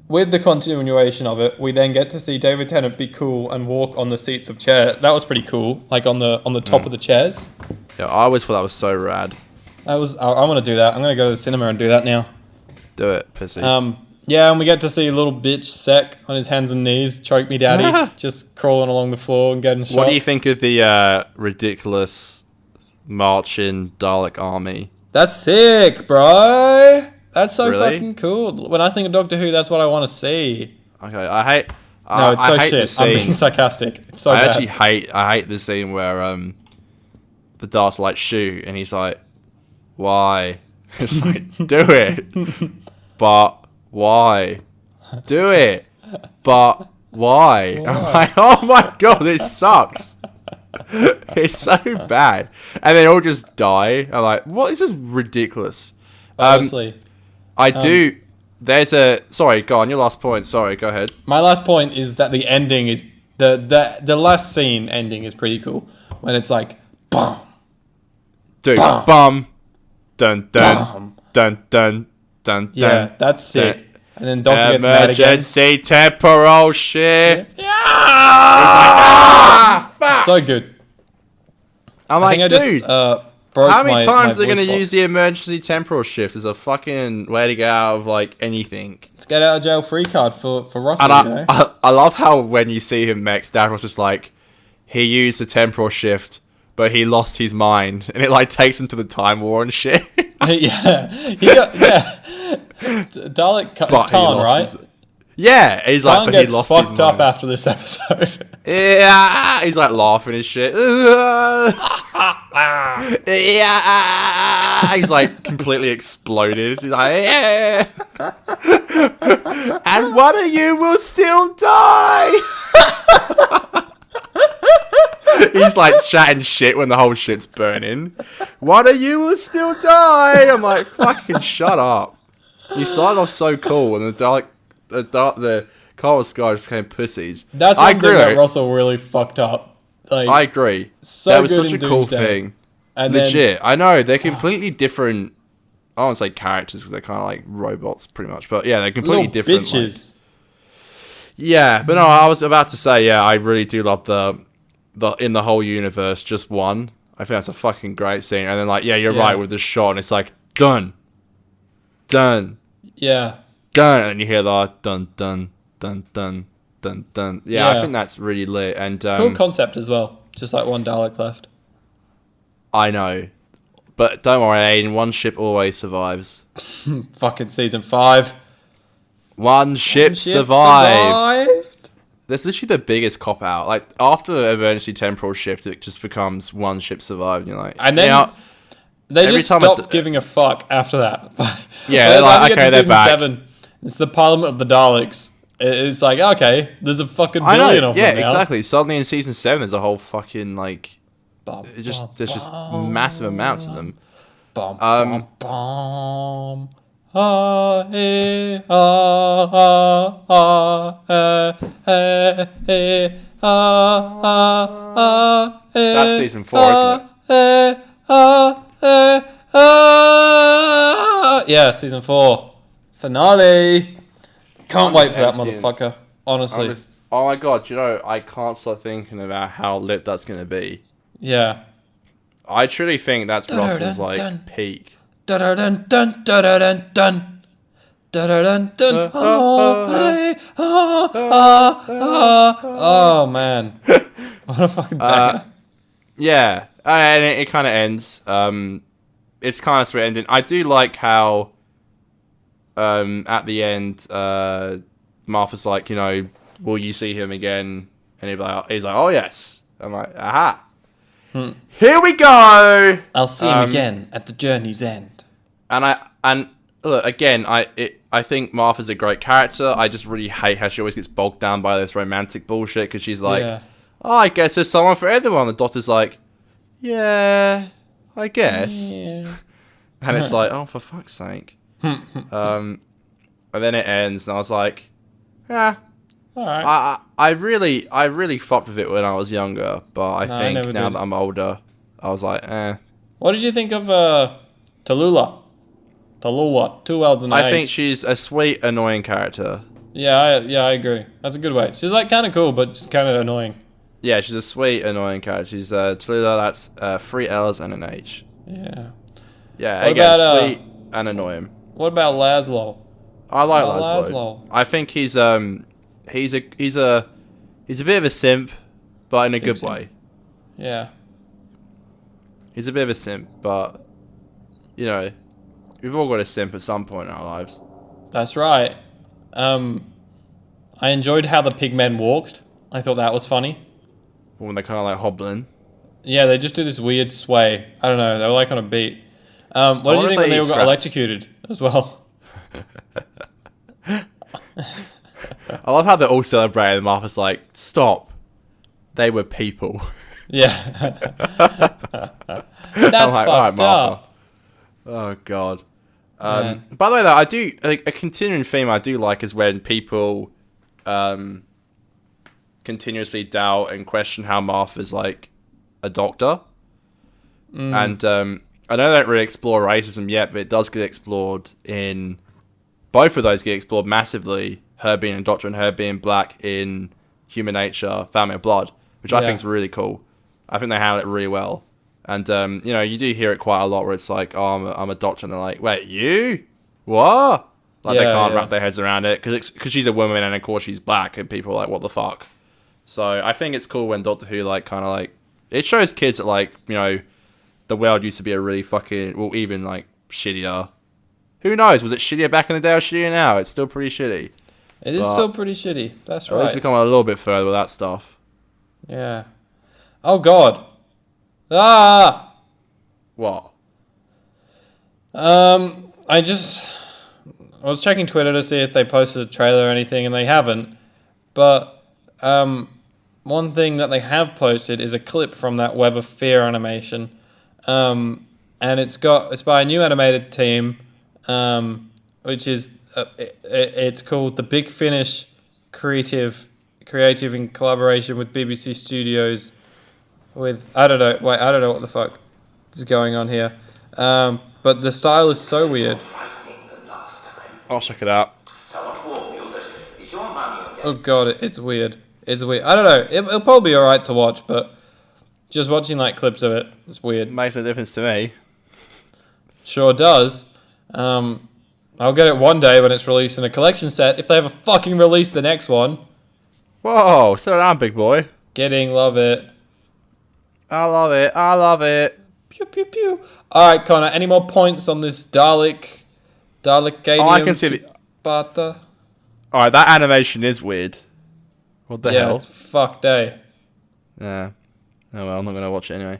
with the continuation of it, we then get to see David Tennant be cool and walk on the seats of chairs. That was pretty cool, like on the top of the chairs. Yeah, I always thought that was so rad. I want to do that. I'm going to go to the cinema and do that now. Do it, pissy. Yeah, and we get to see a little bitch Sec on his hands and knees, choke me daddy, just crawling along the floor and getting shot. What do you think of the ridiculous marching Dalek army? That's sick, bro. That's so fucking cool. When I think of Doctor Who, that's what I want to see. Okay, I hate... No, it's so hate shit. The scene. I'm being sarcastic. It's so bad. I hate the scene where the Daleks like shoot and he's like, "Why?" It's like, "Do it." But why? Do it. But why? I'm like, oh my god, this sucks. It's so bad. And they all just die. I'm like, what? This is ridiculous. Honestly. Sorry, go on, your last point. Sorry, go ahead. My last point is that the ending is... The last scene ending is pretty cool. When it's like, bum. Dude, bum. Dun, dun. Dun, dun. Dun, yeah, dun, that's sick. dun. And then Doctor gets mad again. Emergency temporal shift. Yeah. He's like, fuck. So good. I'm like, dude, how many times are they going to use the emergency temporal shift as a fucking way to get out of like anything? Let's get out of jail free card for Ross. And I love how when you see him next, Davros is like, he used the temporal shift, but he lost his mind, and it like takes him to the time war and shit. Dalek, it's Khan, right? He's like, but he lost his mind. Fucked up after this episode. Yeah, he's like laughing and shit. Yeah, he's like completely exploded. He's like, yeah. And one of you will still die. He's like chatting shit when the whole shit's burning. One of you will still die. I'm like, fucking shut up. You started off so cool, and the Carlos guys became pussies. That's one thing that Russell really fucked up. Like, I agree. So that was such a cool thing. And legit. I know they're completely different. I don't want to say characters because they're kind of like robots, pretty much. But yeah, they're completely different. Bitches. Like, yeah, but no, I was about to say, yeah, I really do love the in the whole universe, just one. I think that's a fucking great scene. And then like, yeah, you're right with the shot, and it's like done. Yeah. Done, and you hear the dun dun dun dun dun dun. Yeah, I think that's really lit and cool concept as well. Just like one Dalek left. I know. But don't worry, Aiden. One ship always survives. Fucking season 5. One ship survived. That's literally the biggest cop out. Like after the emergency temporal shift, it just becomes one ship survived. And you're like, and then they just stopped giving a fuck after that. Yeah, they're like, okay, they're back. 7, it's the Parliament of the Daleks. It's like, okay, there's a fucking billion of them now. Yeah, exactly. Suddenly in season 7, there's a whole fucking like, there's just massive amounts of them. That's season 4, isn't it? Yeah, season 4 finale. Can't wait for that motherfucker. Honestly. Oh my god! You know, I can't stop thinking about how lit that's gonna be. Yeah. I truly think that's Russell's like peak. Oh man, what a fucking banger. Yeah, and it kind of ends. It's kind of sweet ending. I do like how at the end Martha's like, you know, will you see him again? And he's like, oh yes. I'm like, aha. Here we go. I'll see him again at the journey's end. And look, again, I think Martha's a great character. I just really hate how she always gets bogged down by this romantic bullshit because she's like, oh, I guess there's someone for everyone. The Doctor's like, yeah, I guess. Yeah. And it's like, oh, for fuck's sake. And then it ends, and I was like, yeah. All right. I really fucked with it when I was younger, but I think now that I'm older, I was like, eh. What did you think of Tallulah? Tallulah, 2 L's and an H. I think she's a sweet, annoying character. Yeah, I agree. That's a good way. She's like kind of cool, but just kind of annoying. Yeah, she's a sweet, annoying character. She's Tallulah. That's 3 L's and an H. Yeah. Yeah, what again, about, sweet and annoying. What about Laszlo? I like Laszlo. I think he's a bit of a simp, but in a good way. Yeah. He's a bit of a simp, but you know, we've all got a simp at some point in our lives. That's right. I enjoyed how the pigmen walked. I thought that was funny. When they're kind of like hobbling. Yeah, they just do this weird sway. I don't know. They were like on a beat. What did you think when they all got electrocuted as well? I love how they're all celebrating and Martha's like, stop. They were people. Yeah. That's I'm like, all right, Martha. up. Oh, God. By the way, though, I do... a continuing theme I do like is when people continuously doubt and question how Martha's like a doctor. And I know they don't really explore racism yet, but it does get explored in... Both of those get explored massively. Her being a doctor and her being black in Human Nature, Family of Blood, which I think is really cool. I think they handle it really well. And, you know, you do hear it quite a lot where it's like, oh, I'm a doctor. And they're like, wait, you? What? Like, they can't wrap their heads around it. Because she's a woman and, of course, she's black. And people are like, what the fuck? So I think it's cool when Doctor Who, like, kind of like... It shows kids that, like, you know, the world used to be a really fucking... Well, even, like, shittier. Who knows? Was it shittier back in the day or shittier now? It's still pretty shitty. It is still pretty shitty. That's right. At least we've come a little bit further with that stuff. Yeah. Oh, God. Ah! What? I was checking Twitter to see if they posted a trailer or anything, and they haven't. But one thing that they have posted is a clip from that Web of Fear animation, and it's by a new animated team, which is it's called The Big Finish, creative in collaboration with BBC Studios. I don't know what the fuck is going on here. But the style is so weird. I'll check it out. Oh god, it's weird. It's weird. I don't know. It'll probably be alright to watch, but just watching like clips of it, it's weird. Makes no difference to me. Sure does. I'll get it one day when it's released in a collection set. If they ever fucking release the next one. Whoa, slow down, big boy. Love it. I love it. Pew pew pew. All right, Connor. Any more points on this Dalek? Oh, I can see the. Bata. All right, that animation is weird. What the hell? It's fucked, eh? Yeah. Oh well, I'm not gonna watch it anyway.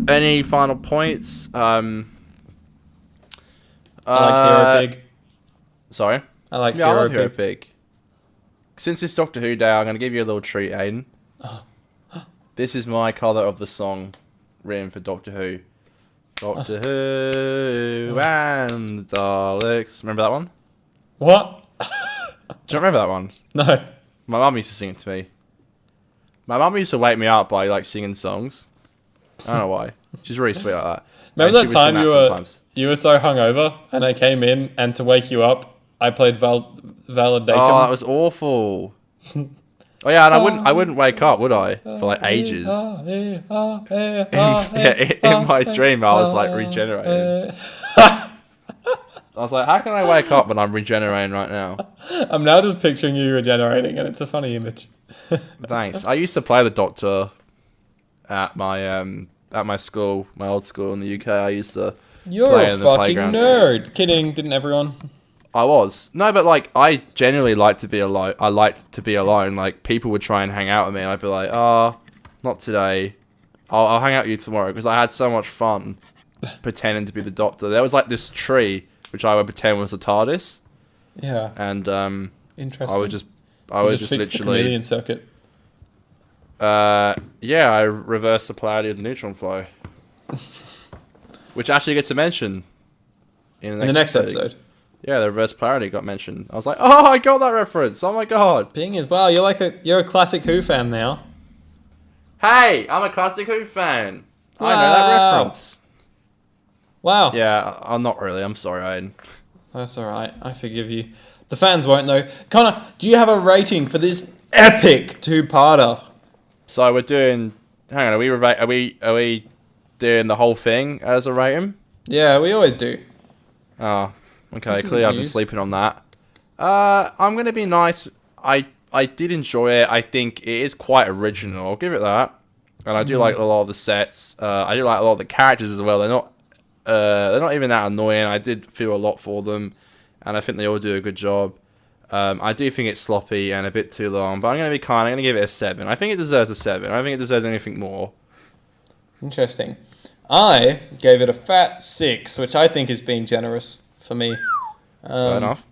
Any final points? I like Hero Pig. Sorry. I like I love Hero Hero Pig. Pig. Since it's Doctor Who Day, I'm gonna give you a little treat, Aiden. This is my colour of the song written for Doctor Who. Doctor Who and the Daleks. Remember that one? What? Do you remember that one? No. My mum used to sing it to me. My mum used to wake me up by like singing songs. I don't know why. She's really sweet like that. Remember And that she would sing time sometimes. you were so hungover and I came in and to wake you up, I played Validacum. Oh, that was awful. Oh yeah, and I wouldn't wake up, would I? For like ages. In my dream, I was like regenerating. I was like, how can I wake up when I'm regenerating right now? I'm now just picturing you regenerating, and it's a funny image. Thanks. I used to play the Doctor at my school, my old school in the UK. I used to You're play a in the fucking playground. nerd. Kidding, didn't everyone? I was. No, but like I genuinely like to be alone. I liked to be alone. Like people would try and hang out with me and I'd be like, not today. I'll hang out with you tomorrow, because I had so much fun pretending to be the Doctor. There was like this tree which I would pretend was the TARDIS. Yeah. And Interesting. I would just fix the literally chameleon circuit. yeah, I reversed the polarity of the neutron flow. Which actually gets a mention in the next episode. Yeah, the reverse polarity got mentioned. I was like, oh, I got that reference. Oh my god. Being is, wow, you're a classic Who fan now. Hey, I'm a classic Who fan. Wow. I know that reference. Wow. Yeah, I'm not really. I'm sorry, Aiden. That's alright. I forgive you. The fans won't though. Connor, do you have a rating for this epic two-parter? So we're doing. Hang on, are we doing the whole thing as a rating? Yeah, we always do. Oh, okay. This Clearly, isn't I've been news. sleeping on that. I'm gonna be nice. I did enjoy it. I think it is quite original. I'll give it that. And I do like a lot of the sets. I do like a lot of the characters as well. They're not even that annoying. I did feel a lot for them, and I think they all do a good job. I do think it's sloppy and a bit too long, but I'm going to be kind. I'm going to give it a 7. I think it deserves a 7. I don't think it deserves anything more. Interesting. I gave it a fat 6, which I think is being generous for me. Fair enough.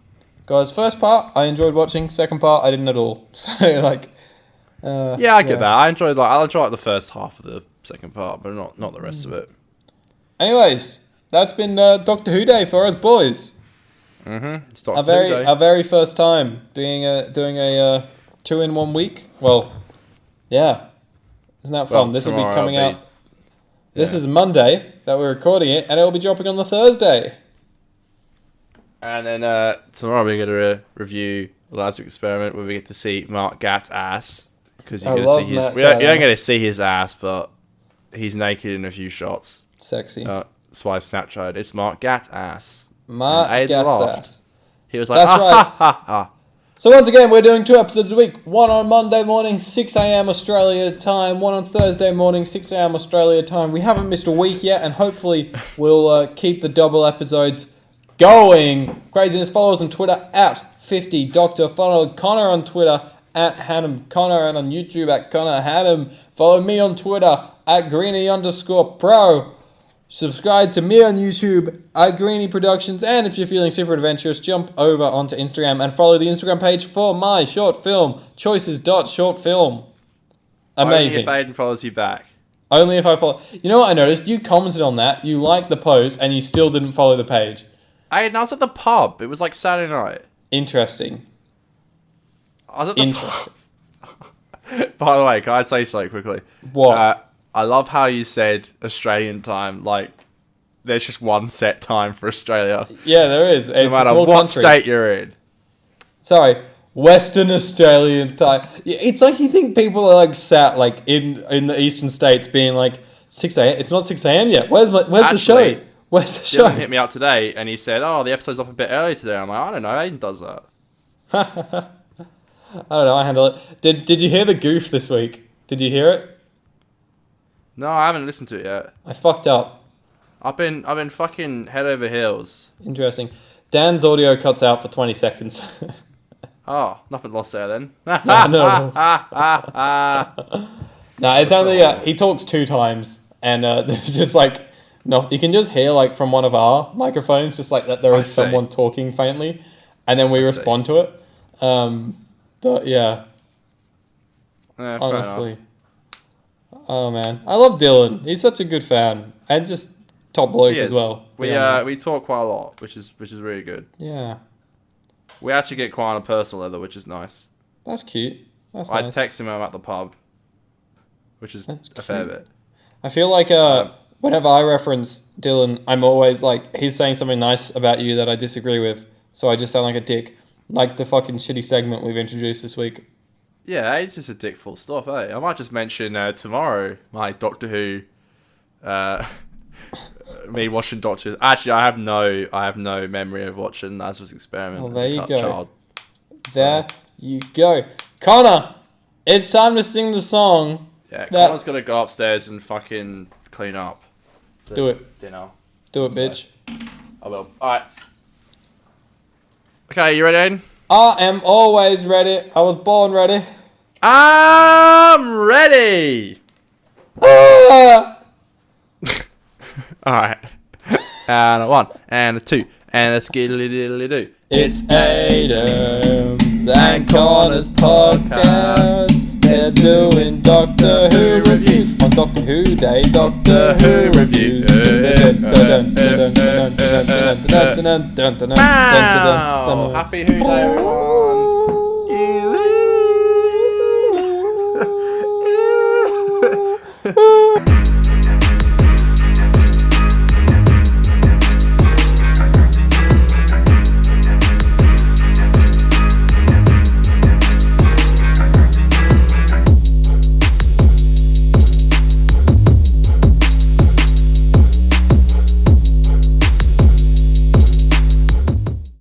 Guys, first part I enjoyed watching. Second part I didn't at all. So like, Yeah, I get that. I enjoyed the first half of the second part, but not the rest of it. Anyways, that's been Doctor Who Day for us boys. It's Doctor Who Day. Our very first time doing a 2-in-1 week. Well, yeah, isn't that fun? Well, This will be tomorrow coming it'll out. This is Monday that we're recording it, and it will be dropping on the Thursday. And then tomorrow we're going to review the Lazarus Experiment, where we get to see Mark Gatt's ass, because you're going to see his. You don't get to see his ass, but he's naked in a few shots. Sexy. That's why I Snapchat. It's Mark Gatt's ass. Mark Aiden Gatt's laughed. ass. He was like, That's ha ha ha ha. So once again, we're doing 2 episodes a week. One on Monday morning, 6 a.m. Australia time. One on Thursday morning, 6 a.m. Australia time. We haven't missed a week yet, and hopefully we'll keep the double episodes going. Craziness. Follow us on Twitter at 50Doctor. Follow Connor on Twitter at Hannum Connor, and on YouTube at Connor Hannum. Follow me on Twitter at Greenie_Pro. Subscribe to me on YouTube at Greenie Productions, and if you're feeling super adventurous, jump over onto Instagram and follow the Instagram page for my short film, choices.shortfilm. Amazing. Only if Aiden follows you back. Only if I follow. You know what I noticed? You commented on that, you liked the post, and you still didn't follow the page. Aiden, I was at the pub. It was like Saturday night. Interesting. I was at the pub. By the way, can I say something quickly? What? I love how you said Australian time. Like, there's just one set time for Australia. Yeah, there is. No matter what state you're in. Sorry, Western Australian time. It's like you think people are like sat like in the eastern states being like 6 a.m. It's not 6 a.m. yet. Where's the show? Where's the show? Dylan hit me up today and he said, "Oh, the episode's up a bit early today." I'm like, I don't know. Aiden does that. I don't know. I handle it. Did you hear the goof this week? Did you hear it? No, I haven't listened to it yet. I fucked up. I've been fucking head over heels. Interesting. Dan's audio cuts out for 20 seconds. Oh, nothing lost there then. No. No, it's only he talks 2 times, and there's just like no, you can just hear like from one of our microphones, just like that there is someone talking faintly, and then we respond to it. But yeah, honestly, oh man, I love Dylan. He's such a good fan, and just top bloke as well. We talk quite a lot, which is really good. Yeah, we actually get quite on a personal level, which is nice. That's cute. That's I nice. text him when I'm at the pub, which is a fair bit. I feel like whenever I reference Dylan, I'm always like, he's saying something nice about you that I disagree with, so I just sound like a dick. Like the fucking shitty segment we've introduced this week. Yeah, he's just a dick full stop, eh? I might just mention tomorrow my Doctor Who, me watching Doctor Who. Actually, I have no memory of watching Lazarus Experiment There as you a go. child. There you go. Connor, it's time to sing the song. Yeah, Connor's gonna go upstairs and fucking clean up. Do it. Dinner. Do it, bitch. I will. Alright. Okay, you ready, Aiden? I am always ready. I was born ready. I'm ready! Ah! Alright. And a 1, and a 2, and a skiddly-diddly-doo. It's Adam's and Connor's podcast. They're doing Doctor Who reviews on Doctor Who Day. Doctor Who reviews. Wow! Happy Who Day, everyone!